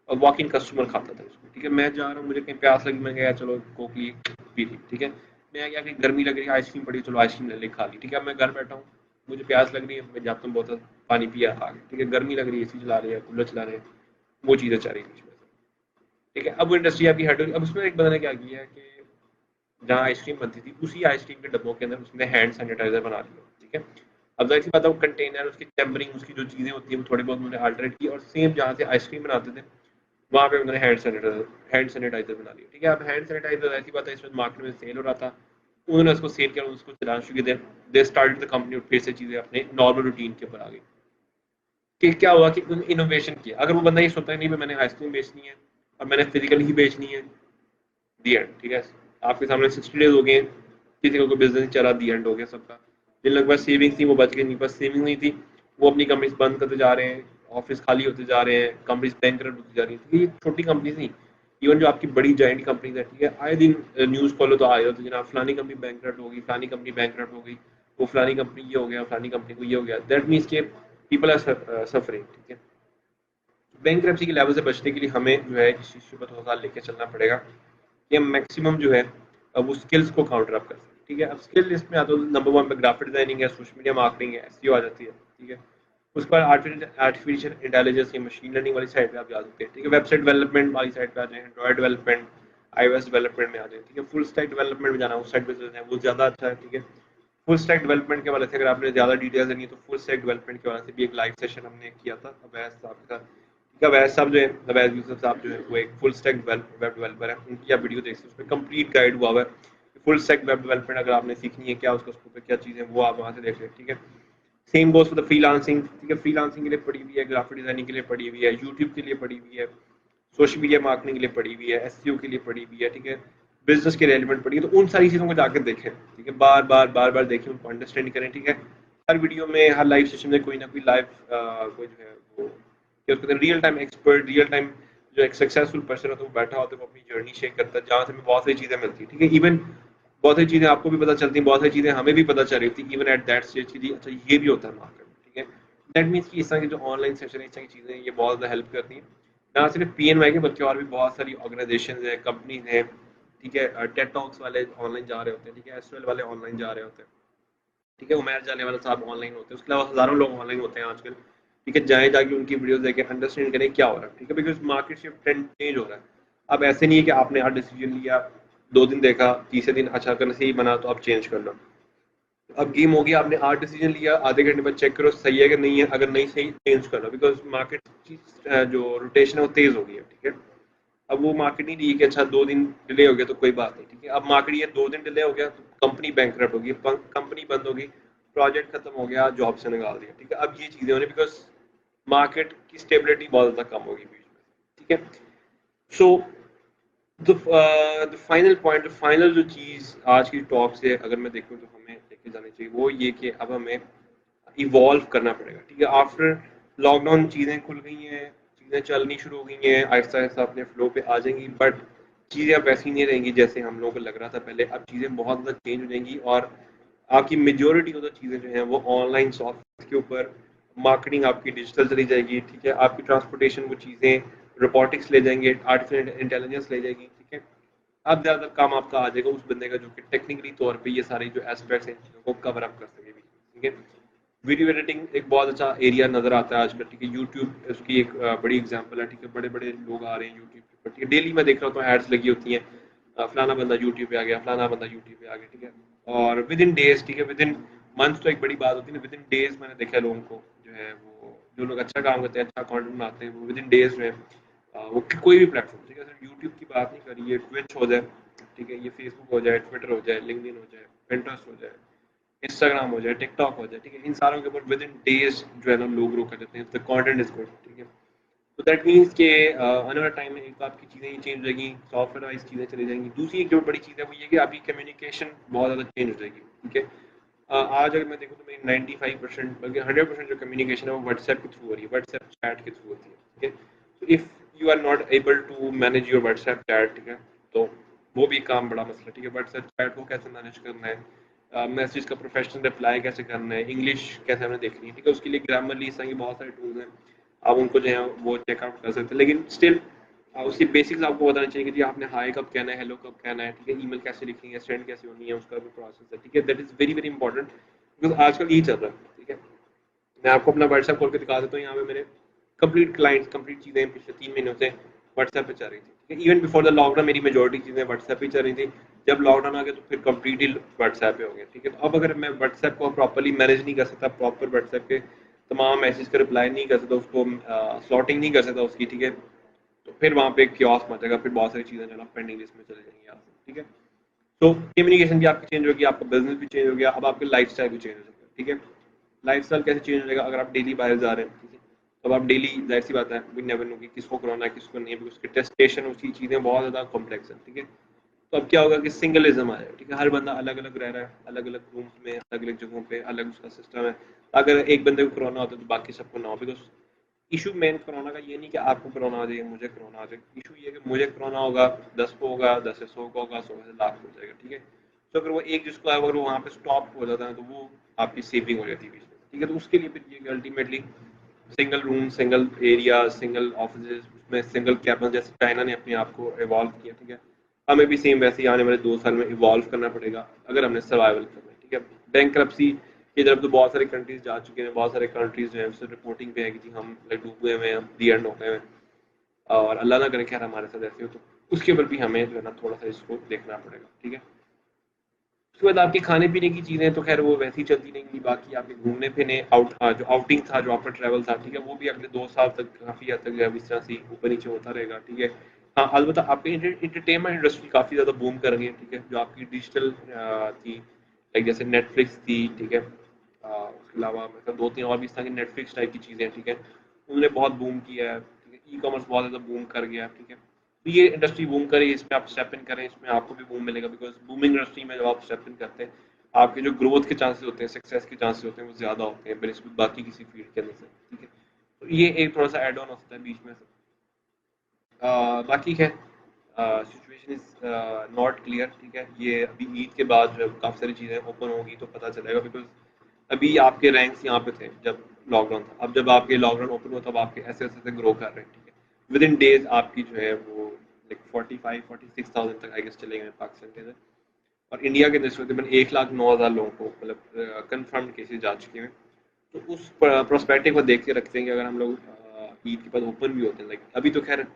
वॉक इन कस्टमर खाता था उसको, ठीक है। मैं जा रहा हूँ, मुझे कहीं प्यास लगी, मैं गया चलो कोक ली पी ली, ठीक है। मैं गया कि गर्मी लग रही है, आइसक्रीम पड़ी, चलो आइसक्रीम ले ली खा ली, ठीक है। अब मैं घर बैठा हूँ, मुझे प्यास लग रही है, मैं जाता हूँ बोतल पानी पिया आ गया, ठीक है। गर्मी लग रही है, एसी चला रहे हैं, कूलर चला रहे हैं, वो चीज़ें चल रही थी, ठीक है। अब वो इंडस्ट्री आपकी हट गई। अब उसमें एक बंदे ने क्या किया है कि जहाँ आइसक्रीम बनती थी उसी आइसक्रीम के डब्बों के अंदर उसने हैंड सैनिटाइजर बना लिया, ठीक है। अब जाहिर सी बात है वो कंटेनर, उसकी टेम्परिंग, उसकी जो चीज़ें होती है वो थोड़ी बहुत उन्होंने अल्टरेट की, और सेम जहाँ से आइसक्रीम बनाते थे वहाँ पे उन्होंने हैंड सैनिटाइजर बना लिया, ठीक है। अब हैंड सैनिटाइजर ऐसी बात है इसमें मार्केट में सेल हो रहा था, उन्होंने उसको सेल किया, उसको चलाना शुरू किया। दे स्टार्टेड द कंपनी, फिर से चीज़ें अपने नॉर्मल रूटीन के ऊपर आ गई। कि क्या हुआ कि इनोवेशन किया। अगर वो बंदा ये सोचता है नहीं भाई मैंने आइसक्रीम बेचनी है और मैंने फिजिकली ही बेचनी है, दी एंड, ठीक है। आपके सामने 60 डेज हो गए, किसी को कोई बिजनेस नहीं चला, दी एंड हो गया सबका। जिन लोगों के पास सेविंग थी वो बच गई, जिनके पास सेविंग नहीं थी वो अपनी कंपनीज बंद करते जा रहे हैं, ऑफिस खाली होते जा रहे हैं, कंपनीज बैंकरप्ट होती जा रही है। तो ये छोटी कंपनीज नहीं, इवन जो आपकी बड़ी जाइंट कंपनीज है, ठीक है, आए दिन न्यूज़ फॉलो तो आए हो तो जनाब फलानी कंपनी बैंकरप्ट होगी, फलानी कंपनी बैंकरप्ट हो गई, वो फलानी कंपनी ये हो गया, फलानी कंपनी को ये हो गया। दैट मीन्स के पीपल आर सफरिंग, ठीक है। बैंकरप्सी के लेवल से बचने के लिए हमें जो है इस चीज़ पर थोड़ा सा लेके चलना पड़ेगा कि हम मैक्सिमम जो है वो स्किल्स को काउंटर अप कर सकें, ठीक है। अब स्किल लिस्ट में आता है नंबर वन पे ग्राफिक डिजाइनिंग है, सोशल मीडिया मार्केटिंग है, एसईओ आ जाती है, ठीक है। उसके बाद आर्टिफिशियल इंटेलिजेंस या मशीन लर्निंग वाली साइड पे आप जा सकते हैं, ठीक है। वेबसाइट डेवलपमेंट वाली साइड पे आ जाए, एंड्रॉइड डेवलपमेंट, आईओएस डेवलपमेंट में आ जाए, ठीक है। फुल स्टैक डेवलपमेंट में जाना उस साइड पे चले जाएं, वो ज़्यादा अच्छा है, ठीक है। फुल स्टैक डेवलपमेंट के वाले से अगर आपने ज़्यादा डिटेल्स देनी है तो फुल स्टैक डेवलपमेंट के वाले से भी एक लाइव सेशन हमने किया था अवैस साहब के साथ, ठीक है। अवैस साहब जो है, अवैस यूसुफ साहब जो है वो एक फुल स्टैक वेब डेवलपर है, उनकी आप वीडियो देख सकते हैं, उसमें कंप्लीट गाइड हुआ हुआ है। फुल स्टैक वेब डेवलपमेंट अगर आपने सीखनी है क्या उसका स्कोप है, क्या चीज़ें, वो आप वहाँ से देख लें, ठीक है। Same goes for the freelancing, ठीक है। फ्रीलांसिंग के लिए पड़ी हुई है, ग्राफिक डिजाइनिंग के लिए पड़ी हुई है, यूट्यूब के लिए पड़ी हुई है, सोशल मीडिया मार्केटिंग के लिए पड़ी हुई है, एसईओ के लिए पड़ी हुई है, ठीक है। बिजनेस के रेलिवेंट पड़ी है, तो उन सारी चीज़ों को जाकर देखें, ठीक है। बार बार देखें, उनको अंडरस्टैंड करें, ठीक है। हर वीडियो में, हर लाइव सेशन में कोई ना कोई लाइव कोई जो है वो क्या उसको real time expert, real time जो एक सक्सेसफुल पर्सन होता है वो बैठा होता है, वो अपनी जर्नी शेयर करता है, जहाँ से हमें बहुत सारी चीज़ें मिलती है, ठीक है। इवन बहुत सारी चीज़ें आपको भी पता चलती हैं, बहुत सारी चीज़ें हमें भी पता चल रही थी इवन एट दैट स्टेज की, अच्छा ये भी होता है मार्केट में, ठीक है। दैट मीन्स कि इस तरह की जो ऑनलाइन सेशन है, इस तरह की चीज़ें ये बहुत ज़्यादा हेल्प करती हैं, ना सिर्फ पीएनवाई के बल्कि और भी बहुत सारी ऑर्गेनाइजेशन है, कंपनीज हैं, ठीक है। टेड टॉक्स वाले ऑनलाइन जा रहे होते हैं, ठीक है। एसएल वाले ऑनलाइन जा रहे होते हैं, ठीक है। उमैर जाने वाला साहब ऑनलाइन होते हैं, उसके अलावा हज़ारों लोग ऑनलाइन होते हैं आजकल, ठीक है। जाएँ जाके उनकी वीडियोज़ देखें, अंडरस्टैंड करें क्या हो रहा है, ठीक है। Because market shift trend change हो रहा है। अब ऐसे नहीं है कि आपने आज डिसीजन लिया, 2 दिन देखा, तीसरे दिन अच्छा अगर सही बना तो आप चेंज कर लो। अब गेम हो गया, आपने आज डिसीजन लिया, आधे घंटे बाद चेक करो सही है कि नहीं है, अगर नहीं सही चेंज कर लो, बिकॉज़ मार्केट की जो रोटेशन है वो तेज़ हो गई है, ठीक है। अब वो मार्केट नहीं रही कि अच्छा 2 दिन डिले हो गया तो कोई बात नहीं, ठीक है। अब मार्केट ये 2 दिन डिले हो गया तो कंपनी बैंकरप्ट होगी, कंपनी बंद होगी, प्रोजेक्ट खत्म हो गया, जॉब से निकाल दिया, ठीक है। अब ये चीज़ें होनी बिकॉज मार्केट की स्टेबिलिटी बहुत ज़्यादा कम होगी बीच में, ठीक है। So the final point, final जो चीज़ आज की टॉक से अगर मैं देखूँ तो हमें लेके जानी चाहिए वो ये कि अब हमें इवॉल्व करना पड़ेगा, ठीक है। आफ्टर लॉकडाउन चीज़ें खुल गई हैं, चीज़ें चलनी शुरू हो गई हैं, आहिस्ता आहिस्ता अपने फ्लो पे आ जाएंगी, बट चीज़ें अब वैसी नहीं रहेंगी जैसे हम लोगों को लग रहा था पहले। अब चीज़ें बहुत ज़्यादा चेंज हो जाएंगी और आपकी मेजोरिटी ऑफ द चीज़ें जो हैं वो ऑनलाइन सॉफ्ट के ऊपर, मार्केटिंग आपकी डिजिटल चली जाएगी, ठीक है। आपकी ट्रांसपोर्टेशन वो चीज़ें रोबोटिक्स ले जाएंगे, आर्टिफिशियल इंटेलिजेंस ले जाएगी, ठीक है। अब ज़्यादा काम आपका आ जाएगा उस बंदे का जो कि टेक्निकली तौर पे ये सारी जो एस्पेक्ट्स हैं इन चीज़ों को कवर अप कर सके भी, ठीक है। वीडियो एडिटिंग एक बहुत अच्छा एरिया नज़र आता है आजकल, ठीक है। यूट्यूब उसकी एक बड़ी एग्जांपल है, ठीक है। बड़े-बड़े लोग आ रहे हैं यूट्यूब के ऊपर, ठीक है। डेली मैं देख रहा हूँ एड्स लगी होती हैं, फलाना बंदा यूट्यूब पे आ गया, फलाना बंदा यूट्यूब पे आ गया, ठीक है। और विद इन डेज़, ठीक है, विद इन मंथ्स तो एक बड़ी बात होती है ना, विद इन डेज़ मैंने देखा है लोगों को जो है वो जो लोग अच्छा काम करते हैं, अच्छा कंटेंट बनाते हैं, वो विद इन डेज़ जो है वो कोई भी प्लेटफॉर्म, ठीक है। सिर्फ यूट्यूब की बात नहीं करी, ये ट्विच हो जाए, ठीक है, ये फेसबुक हो जाए, ट्विटर हो जाए, लिंक्डइन हो जाए, पिंटरेस्ट हो जाए, इंस्टाग्राम हो जाए, टिकटॉक हो जाए, ठीक है। इन सारों के ऊपर विद इन डेज जो है ना लोग ग्रो कर देते हैं, द कंटेंट इज गुड, ठीक है। तो दैट मीन्स के आने वाला टाइम में एक तो आपकी चीज़ें ही चेंज हो जाएगी, सॉफ्टवेयर वाइज चीज़ें चली जाएंगी। दूसरी एक जो बड़ी चीज़ है वो ये कि आपकी कम्युनिकेशन बहुत ज़्यादा चेंज हो जाएगी, ठीक है। आज अगर मैं देखूँ तो मेरी 95% बल्कि 100% जो कम्युनिकेशन है वो व्हाट्सएप के थ्रू हो रही है, व्हाट्सएप चैट के थ्रू होती है, ठीक है। तो if you are not able to manage your WhatsApp chat, ठीक है, तो वो भी काम बड़ा मसला, ठीक है। व्हाट्सएप चैट को कैसे मैनेज करना है, मैसेज का प्रोफेशनल रिप्लाई कैसे करना है, इंग्लिश कैसे हमें देखनी है, ठीक है। उसके लिए ग्रामरली इस तरह की बहुत सारे टूल्स हैं, आप उनको जो है वो चेकआउट कर सकते हैं। लेकिन स्टिल उसकी बेसिक्स आपको बताना चाहिए कि जी आपने हाय कब कहना है, हेलो कब कहना है, ठीक है, ईमेल कैसे लिखनी है, सेंड कैसे होनी है, उसका भी प्रोसेस है, ठीक है, that is very very important, because आजकल यही चल रहा है, ठीक है। मैं आपको अपना व्हाट्सएप खोल के दिखा देता हूँ, यहाँ पे मेरे कंप्लीट क्लाइंट्स, कंप्लीट चीज़ें पिछले 3 महीनों से व्हाट्सएप पे चल रही थी, ठीक है। इवन बिफोर द लॉकडाउन मेरी मेजोरिटी चीज़ें व्हाट्सएप पे चल रही थी। जब लॉकडाउन आ गया तो फिर कंप्लीटली व्हाट्सएप पे हो गया, ठीक है। तो अब अगर मैं व्हाट्सएप को प्रॉपरली मैनेज नहीं कर सकता, प्रॉपर व्हाट्सएप के तमाम मैसेज का रिप्लाई नहीं कर सकता, उसको स्लॉटिंग नहीं कर सकता उसकी, ठीक है, तो फिर वहाँ पे क्योस मचेगा, फिर बहुत सारी चीज़ें जो है ना पेंडिंग लिस्ट में चले जाएंगी आपसे, ठीक है। तो कम्युनिकेशन भी आपकी चेंज होगी, आपका बिजनेस भी चेंज हो गया, अब आपके लाइफ स्टाइल भी चेंज हो जाएगा, ठीक है। लाइफ स्टाइल कैसे चेंज हो जाएगा, अगर आप डेली बाहर जा रहे हैं, ठीक है, तो अब आप डेली, जाहिर सी बात है, वी नेवर नो कि किसको कोरोना है किसको नहीं है, बिकॉज उसकी टेस्टेशन, उसकी चीज़ें बहुत ज़्यादा कॉम्प्लेक्स है, ठीक है। तो अब क्या होगा कि सिंगलिज्म आ जाएगा, ठीक है, हर बंदा अलग अलग रह रहा है, अलग अलग रूम्स में, अलग अलग जगहों पे, अलग उसका सिस्टम है। अगर एक बंदे को कोरोना होता है तो बाकी सबको ना हो, बिकॉज इशू मेन कोरोना का ये नहीं कि आपको कोरोना आ जाए, मुझे कोरोना आ जाए, इशू ये है कि मुझे कोरोना होगा, 10 को होगा, 10 से 100 को होगा, 100 से लाख हो जाएगा, ठीक है। तो अगर वो एक जिसको है, अगर वो वहाँ पे स्टॉप हो जाता है तो वो आपकी सेविंग हो जाती है बीच में, ठीक है। तो उसके लिए फिर ये ultimately single room, single area, single office, उसमें सिंगल कैबिन, जैसे चाइना ने अपने आप को इवॉल्व किया, ठीक है, हमें भी सेम वैसे ही आने वाले 2 साल में इवॉल्व करना पड़ेगा अगर हमने सर्वाइवल करना है, ठीक है। बैंक की तरफ तो बहुत सारे कंट्रीज जा चुके हैं, बहुत सारे कंट्रीज जो है उससे रिपोर्टिंग पे है कि जी हम लाइक डूबे हुए हैं, हम दी एंड हो गए हैं, और अल्लाह ना करे खैर हमारे साथ ऐसे हो, तो उसके ऊपर भी हमें जो है ना थोड़ा सा इसको देखना पड़ेगा, ठीक है। उसके बाद आपके खाने पीने की चीज़ें तो खैर वो वैसी चलती रहेंगी, बाकी आपके घूमने फिरने जो आउटिंग था, जो आपका ट्रैवल था, ठीक है, वो भी अगले 2 साल तक काफ़ी हद तक जो है इस तरह से ऊपर नीचे होता रहेगा, ठीक है। हाँ, अलबत्ता आपकी इंटरटेनमेंट इंडस्ट्री काफ़ी ज़्यादा बूम कर रही है, ठीक है, जो आपकी डिजिटल थी, लाइक जैसे नेटफ्लिक्स थी, ठीक है, उसके अलावा मतलब 2-3 और भी इस तरह की नेटफ्लिक्स टाइप की चीज़ें, ठीक है, उन्होंने बहुत बूम किया है, ठीक है, ई कॉमर्स बहुत ज़्यादा बूम कर गया है, ठीक है। तो ये इंडस्ट्री बूम करे, इसमें आप स्टेप इन करें, इसमें आपको भी बूम मिलेगा, बिकॉज बूमिंग इंडस्ट्री में जब आप स्टेप इन करते हैं, आपके जो ग्रोथ के चांसेस होते हैं, सक्सेस के चांसेस होते हैं, वो ज़्यादा होते हैं बनस्पत बाकी किसी फील्ड के अंदर से, ठीक है। तो ये एक थोड़ा सा एड ऑन हो सकता है बीच में से। बाकी है सिचुएशन इज नॉट क्लियर, ठीक है, ये अभी ईद के बाद जब काफ़ी सारी चीज़ें ओपन होंगी तो पता चलेगा, बिकॉज अभी आपके रैंक्स यहाँ पे थे जब लॉकडाउन था, अब जब आपके लॉकडाउन ओपन हुआ तब आपके ऐसे ऐसे ऐसे ग्रो कर रहे हैं, ठीक है। विद इन डेज आपकी जो है वो लाइक 45-46,000 तक आई गेस चले गए पाकिस्तान के अंदर, और इंडिया के अंदर तकरीबन 1,09,000 लोगों को मतलब कंफर्म केसेस जा चुके हैं। तो उस प्रोस्पेक्टिव को देख के रखते हैं कि अगर हम लोग ईद के बाद ओपन भी होते हैं, लाइक अभी तो खैर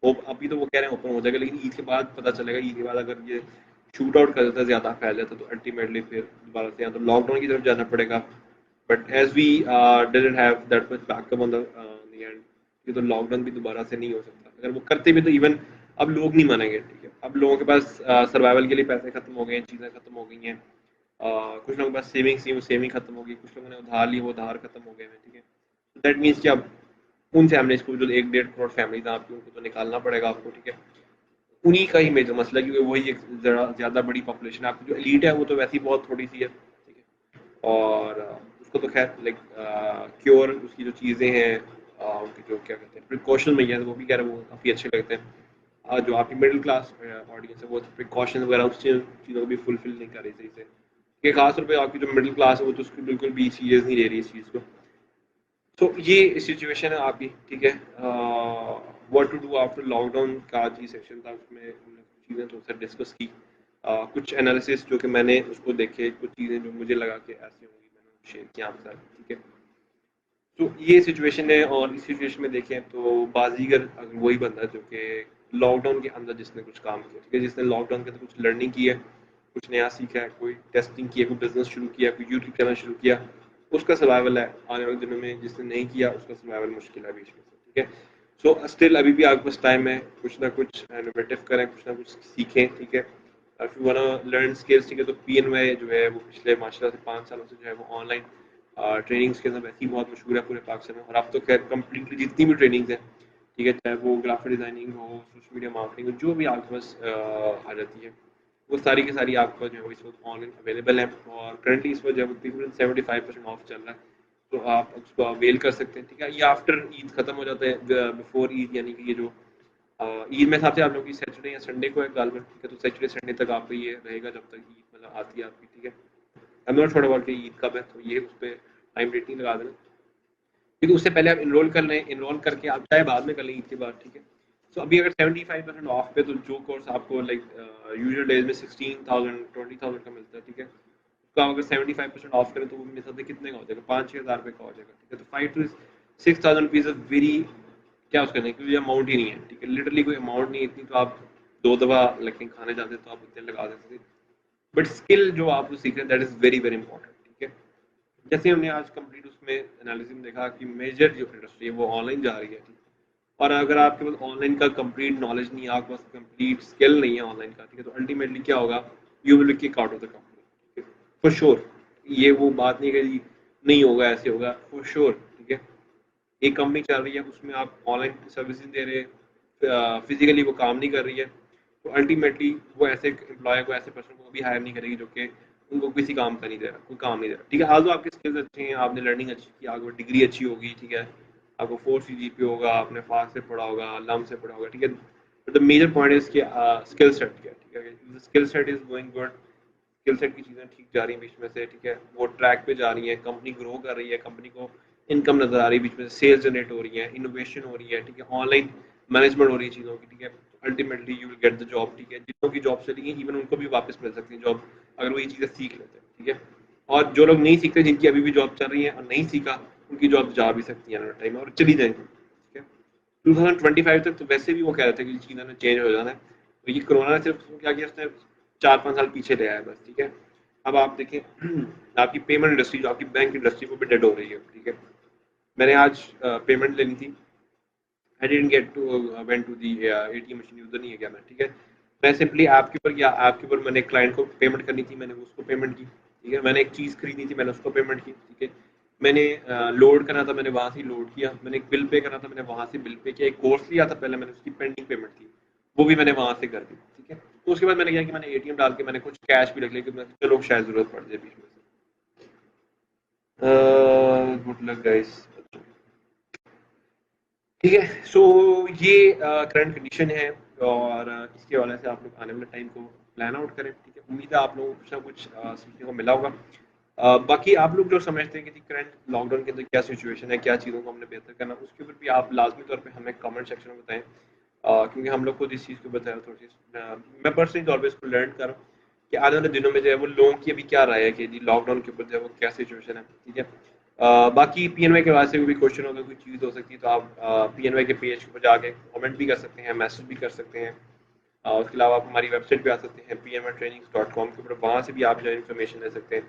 अभी तो वो कह रहे हैं ओपन हो जाएगा, लेकिन ईद के बाद पता चलेगा, ईद के बाद अगर ये शूट आउट कर देता है, ज़्यादा फैल जाता है, तो अल्टीमेटली फिर दोबारा से या तो लॉकडाउन की तरफ जाना पड़ेगा, but as we didn't have that much backup on the end, ये तो लॉकडाउन भी दोबारा से नहीं हो सकता, अगर वो करते भी तो इवन अब लोग नहीं मानेंगे, ठीक है, अब लोगों के पास सर्वाइवल के लिए पैसे खत्म हो गए हैं, चीज़ें खत्म हो गई हैं, कुछ लोगों के पास सेविंग्स थी वो सेविंग खत्म हो गई, कुछ लोगों ने उधार लिए वो उधार खत्म हो गए हैं, ठीक है। दैट मीन्स कि अब उन फैमिलीज को जो 1-1.5 करोड़ फैमिलीज हैं आपकी, उनको तो निकालना पड़ेगा आपको, ठीक है। उन्हीं का ही मेजर मसला है, क्योंकि वही एक ज़्यादा बड़ी पॉपुलेशन है, आपकी जो एलीट है वो तो वैसे ही बहुत थोड़ी सी है, ठीक है। और उसको तो खैर लाइक क्योर उसकी जो चीज़ें हैं, उनके जो क्या कहते हैं प्रिकॉशन में है, वो भी कह रहे हैं, वो काफ़ी अच्छे लगते हैं। जो आपकी मिडिल क्लास ऑडियंस है वो प्रिकॉशन वगैरह उस चीज़ों को भी फुलफिल नहीं कर रही सही से, कि खास तौर पे आपकी जो मिडिल क्लास है वो तो उसको बिल्कुल भी सीरियस नहीं ले रही इस चीज़ को। तो ये सिचुएशन है आपकी, ठीक है। What to do after lockdown का आज ही सेशन था, उसमें हमने कुछ चीज़ें थोड़ा सा डिस्कस की, कुछ एनालिसिस जो कि मैंने उसको देखे, कुछ चीज़ें जो मुझे लगा कि ऐसी होंगी मैंने शेयर किया आपके साथ, ठीक है। तो ये सिचुएशन है, और इस सिचुएशन में देखें तो बाजीगर अगर वही बंदा जो कि लॉकडाउन के अंदर जिसने कुछ काम किया, ठीक है, जिसने लॉकडाउन के अंदर कुछ लर्निंग की है, कुछ नया सीखा है, कोई टेस्टिंग की है, कोई बिजनेस शुरू किया, कोई यूट्यूब चैनल शुरू किया, उसका सर्वाइवल है। आने वाले दिनों में जिसने नहीं किया उसका सर्वाइवल मुश्किल है बीच में से, ठीक है। सो स्टिल अभी भी आपके पास टाइम है, कुछ ना कुछ इनोवेटिव करें, कुछ ना कुछ सीखें, ठीक है। इफ यू वांना लर्न स्किल्स, ठीक है, तो पीएनवाई जो है वो पिछले माशाल्लाह से 5 सालों से जो है वो ऑनलाइन ट्रेनिंग्स के अंदर वैसे ही बहुत मशहूर है पूरे पाकिस्तान में, और अब तो खैर कम्प्लीटली जितनी भी ट्रेनिंग्स हैं, ठीक है, चाहे वो ग्राफिक डिजाइनिंग हो, सोशल मीडिया मार्केटिंग हो, जो भी आपके पास आ जाती है, वो सारी की सारी आपका जो है वो इस वक्त ऑनलाइन अवेलेबल है, और करंटली इस वक्त जो है वो तकरीबन 75% ऑफ चल रहा है, तो आप उसको अवेल कर सकते हैं, ठीक है। ये आफ्टर ईद खत्म हो जाता है, बिफोर ईद, यानी कि ये जो ईद में हिसाब से आप लोगों की सैटरडे या संडे को है गालबन, ठीक है, तो सैटरडे संडे तक आपको ये रहेगा जब तक ईद मतलब आती है आपकी, ठीक है। I am not sure about कि ईद कब है, तो ये उस पर टाइम डेट नहीं लगा देना, क्योंकि उससे पहले आप इनरोल कर लें, इनरोल करके आप चाहे बाद में कर लें ईद के बाद, ठीक है। सो अभी अगर 75% ऑफ पे, तो जो कोर्स आपको लाइक यूजुअल डेज में 16,000 20,000 का मिलता है, ठीक है, उसका अगर 75% ऑफ करें तो वो मेरे हिसाब से कितने का हो जाएगा, 5-6 हज़ार रुपये का हो जाएगा, ठीक है। तो 5 to 6,000 रुपीज़ वेरी, क्या उसका नहीं, क्योंकि अमाउंट ही नहीं है, ठीक है, लिटरली कोई अमाउंट नहीं है इतनी, तो आप दो दफा लेकिन खाने जाते तो आप उतने लगा देते थे। बट स्किल जो आप जो सीख रहे हैं that is very very important, ठीक है। जैसे हमने आज कंप्लीट उसमें एनालिसिस में देखा कि मेजर जो इंडस्ट्री है वो ऑनलाइन जा रही है, ठीक है। और अगर आपके पास ऑनलाइन का कंप्लीट नॉलेज नहीं है, आपके पास कंप्लीट स्किल नहीं है ऑनलाइन का, ठीक है, तो अल्टीमेटली क्या होगा, you will be kick out of the company, ठीक है, फॉर श्योर। ये वो बात नहीं है कि नहीं होगा, ऐसे होगा, फॉर श्योर, ठीक है। एक कंपनी चल रही है, उसमें आप ऑनलाइन सर्विसेज दे रहे हैं, फिजिकली वो काम नहीं कर रही है, तो अल्टीमेटली वो ऐसे एम्प्लॉय को, ऐसे पर्सन को भी हायर नहीं करेगी जो कि उनको किसी काम का नहीं दे रहा, कोई काम नहीं दे रहा, ठीक है। आज तो आपके स्किल्स अच्छे हैं, आपने लर्निंग अच्छी की, आपको डिग्री अच्छी होगी, ठीक है, आपको 4 CGPA होगा, आपने फास्ट से पढ़ा होगा, लम से पढ़ा होगा, ठीक है। But the major point is कि स्किल सेट क्या है, ठीक है, skill set is going good, skill set की चीज़ें ठीक जा रही हैं बीच में से, ठीक है, वो ट्रैक पे जा रही है, कंपनी ग्रो कर रही है, कंपनी को इनकम नजर आ रही है, बीच में से सेल्स जनरेट हो रही है, इनोवेशन हो रही है, ठीक है, ऑनलाइन मैनेजमेंट हो रही है चीज़ों की, ठीक है। Ultimately you will get the job, ठीक है, जितनों की जॉब चली है इवन उनको भी वापस मिल सकती है जॉब, अगर वो ये चीज़ें सीख लेते हैं, ठीक है। और जो लोग नहीं सीखते, जिनकी अभी भी जॉब चल रही है और नहीं सीखा, उनकी जॉब जा भी सकती है टाइम और चली जाएंगी, ठीक है। 2025 तक तो वैसे भी वो कह रहे थे कि चीज़ों ने चेंज हो जाना है, तो ये कोरोना ने सिर्फ क्या किया, उसने 4-5 साल पीछे ले आया बस, ठीक है। अब आप देखें आपकी पेमेंट इंडस्ट्री, जो आपकी बैंक इंडस्ट्री, वो भी डेड हो रही है, ठीक है। मैंने आज पेमेंट लेनी थी, I didn't get to went to the ATM machine, उधर नहीं है क्या मैं, ठीक है। मैं सिंपली ऐप के ऊपर गया, ऐप के ऊपर मैंने क्लाइंट को पेमेंट करनी थी, मैंने उसको पेमेंट की, ठीक है। मैंने एक चीज़ खरीदनी थी, मैंने उसको पेमेंट की, ठीक है। मैंने लोड करना था, मैंने वहाँ से लोड किया, मैंने एक बिल पे करना था, मैंने वहाँ से बिल पे किया, एक कोर्स लिया था पहले, मैंने उसकी पेंडिंग पेमेंट थी, वो भी मैंने वहाँ से कर दी, ठीक है। तो उसके बाद मैंने किया कि मैंने एटीएम डाल के मैंने कुछ कैश भी रख लिया कि चलो शायद ज़रूरत पड़ जाए बीच में से। गुड लक गाइस, ठीक है। सो ये करंट कंडीशन है, और इसके हवाले से आप लोग आने वाले टाइम को प्लान आउट करें, ठीक है। उम्मीद है आप लोगों को कुछ ना कुछ सीखने को मिला होगा। बाकी आप लोग जो समझते हैं कि करंट लॉकडाउन के अंदर क्या सिचुएशन है, क्या चीज़ों को हमने बेहतर करना, उसके ऊपर भी आप लाजमी तौर पे हमें कमेंट सेक्शन में बताएं, क्योंकि हम लोग खुद इस चीज़ को बताया थोड़ी सी, मैं पर्सनली तौर पर इसको लर्न कर रहा हूँ कि आने वाले दिनों में जो है वो लोगों की अभी क्या राय है कि जी लॉकडाउन के ऊपर जो है वो क्या सिचुएशन है, ठीक है। बाकी पीएनवाई के बाद से कोई भी क्वेश्चन होगा, कोई चीज़ हो सकती है, तो आप पीएनवाई के पेज पर जाके कमेंट भी कर सकते हैं, मैसेज भी कर सकते हैं। उसके अलावा आप हमारी वेबसाइट पे आ सकते हैं pnmtrainings.com के ऊपर, वहाँ से भी आप जो है इन्फॉर्मेशन ले सकते हैं।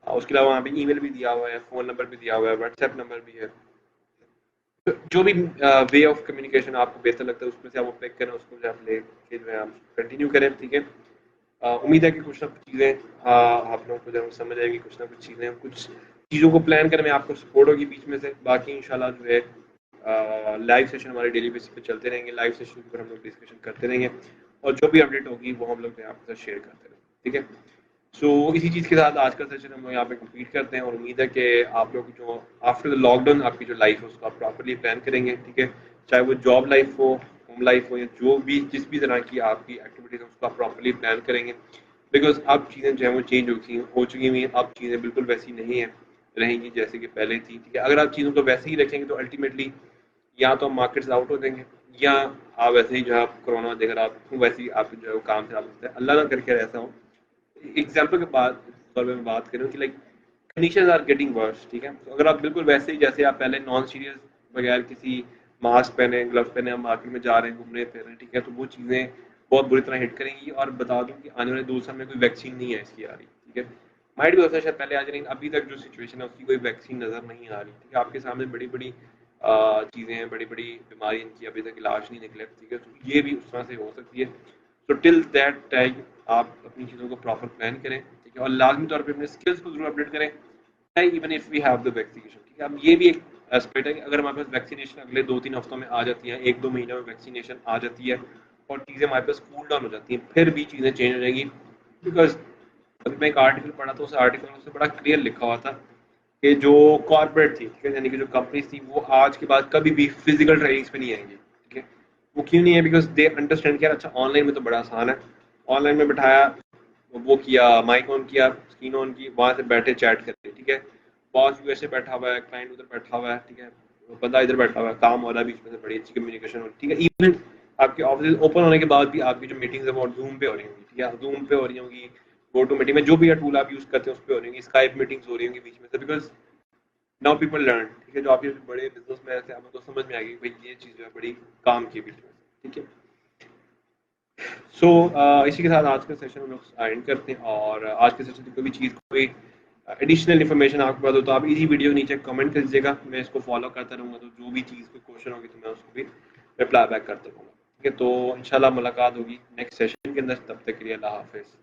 उसके अलावा वहाँ पे ईमेल भी दिया हुआ है, फ़ोन नंबर भी दिया हुआ है, व्हाट्सएप नंबर भी है। तो जो भी वे ऑफ कम्युनिकेशन आपको बेहतर लगता है उसमें से आप वो पिक करें, उसको जो आप लेके जो है आप कंटिन्यू करें, ठीक है। उम्मीद है कि कुछ ना कुछ चीज़ें आप लोगों को जब समझ आएगी, कुछ ना कुछ चीज़ें, कुछ चीज़ों को प्लान करने में आपको सपोर्ट होगी बीच में से। बाकी इंशाल्लाह जो है लाइव सेशन हमारे डेली बेसिस पे चलते रहेंगे, लाइव सेशन पर हम लोग डिस्कशन करते रहेंगे, और जो भी अपडेट होगी वो हम लोग जो है आपके साथ शेयर करते रहेंगे, ठीक है। सो इसी चीज़ के साथ आज का सेशन हम लोग यहाँ पे कंप्लीट करते हैं, और उम्मीद है कि आप लोग जो आफ्टर द लॉकडाउन आपकी जो लाइफ है उसको आप प्रॉपरली प्लान करेंगे, ठीक है। चाहे वो जॉब लाइफ हो, होम लाइफ हो, या जो भी जिस भी तरह की आपकी एक्टिविटीज़ है उसको आप प्रॉपरली प्लान करेंगे, बिकॉज अब चीज़ें जो है वो चेंज हो चुकी हुई हैं, अब चीज़ें बिल्कुल वैसी नहीं है रहेंगी जैसे कि पहले थी, ठीक है। अगर आप चीज़ों को वैसे ही रखेंगे तो अल्टीमेटली या तो मार्केट्स आउट हो जाएंगे, या आप वैसे ही जो है कोरोना देकर आप वैसे ही आप जो है वो काम से आप सकते हैं, अल्लाह ना करके ऐसा हो। एग्जाम्पल के बाद तौर पे मैं बात करूँ कि like conditions are getting worse, ठीक है। तो अगर आप बिल्कुल वैसे ही जैसे आप पहले नॉन सीरियस बगैर किसी मास्क पहने, ग्लव्स पहने हम मार्केट में जा रहे हैं, घूमने फिर रहे हैं, ठीक है, तो वो चीज़ें बहुत बुरी तरह हिट करेंगी। और बता दूं कि आने वाले 2 साल में कोई वैक्सीन नहीं है इसकी आ रही, ठीक है। माइट भी होता है शायद पहले आ जाए, लेकिन अभी तक जो सिचुएशन है उसकी कोई वैक्सीन नज़र नहीं आ रही, ठीक है। आपके सामने बड़ी बड़ी चीज़ें हैं, बड़ी बड़ी बीमारी, इनकी अभी तक इलाज नहीं निकले, ठीक है। तो ये भी उस तरह से हो सकती है। तो टिल दैट टाइम आप अपनी चीज़ों को प्रॉपर प्लान करें, ठीक है, और लाजमी तौर पे अपने स्किल्स को जरूर अपडेट करें, even if we have the vaccination, ठीक है। अब ये भी एक एस्पेक्ट है कि अगर हमारे पास वैक्सीनेशन अगले 2-3 हफ्तों में आ जाती है, 1-2 महीने में वैक्सीनेशन आ जाती है, और चीज़ें हमारे पास कूल डाउन हो जाती हैं, फिर भी चीज़ें चेंज हो जाएंगी। बिकॉज अभी मैं एक आर्टिकल पढ़ा था, उस आर्टिकल में उससे बड़ा क्लियर लिखा हुआ था कि जो कॉर्पोरेट थी, ठीक है, यानी कि जो कंपनीज थी, वो आज के बाद कभी भी फिजिकल ट्रेनिंग्स पे नहीं आएंगी, ठीक है। वो क्यों नहीं है? बिकॉज दे अंडरस्टैंड किया, अच्छा ऑनलाइन में तो बड़ा आसान है, ऑनलाइन में बिठाया, वो किया, माइक ऑन किया, स्क्रीन ऑन की, वहां से बैठे चैट करते, ठीक है। बॉस यूएसए बैठा हुआ है, क्लाइंट उधर बैठा हुआ है, ठीक है, बंदा इधर बैठा हुआ है, काम हो रहा है, बीच में से बड़ी अच्छी कम्युनिकेशन हो रही है, ठीक है। इवन आपके ऑफिस ओपन होने के बाद भी आपकी जो मीटिंग्स है वो जूम पे हो रही होंगी, ठीक है, जूम पे हो रही होंगी, गो टू मीटिंग में जो भी टूल आप यूज करते हैं उस पे हो रही होंगी, स्काइप मीटिंग्स हो रही होंगी बीच में से, बिकॉज नाउ पीपल लर्न, ठीक है, जो आपके बड़े बिजनेस में ऐसे आपको समझ में आएगी भाई ये चीज़ जो है बड़ी काम की बीच में, ठीक है। सो इसी के साथ आज का सेशन हम लोग एंड करते हैं, और आज के सेशन की कोई भी चीज़, कोई एडिशनल इन्फॉर्मेशन आपके पास हो तो आप इसी वीडियो के नीचे कमेंट कर दीजिएगा, मैं इसको फॉलो करता रहूँगा, तो जो भी चीज़ कोई क्वेश्चन होगी तो मैं उसको भी रिप्लाई बैक करता रहूँगा, ठीक है। तो इंशाल्लाह मुलाकात होगी नेक्स्ट सेशन के अंदर, तब तक के लिए अल्लाह हाफिज़।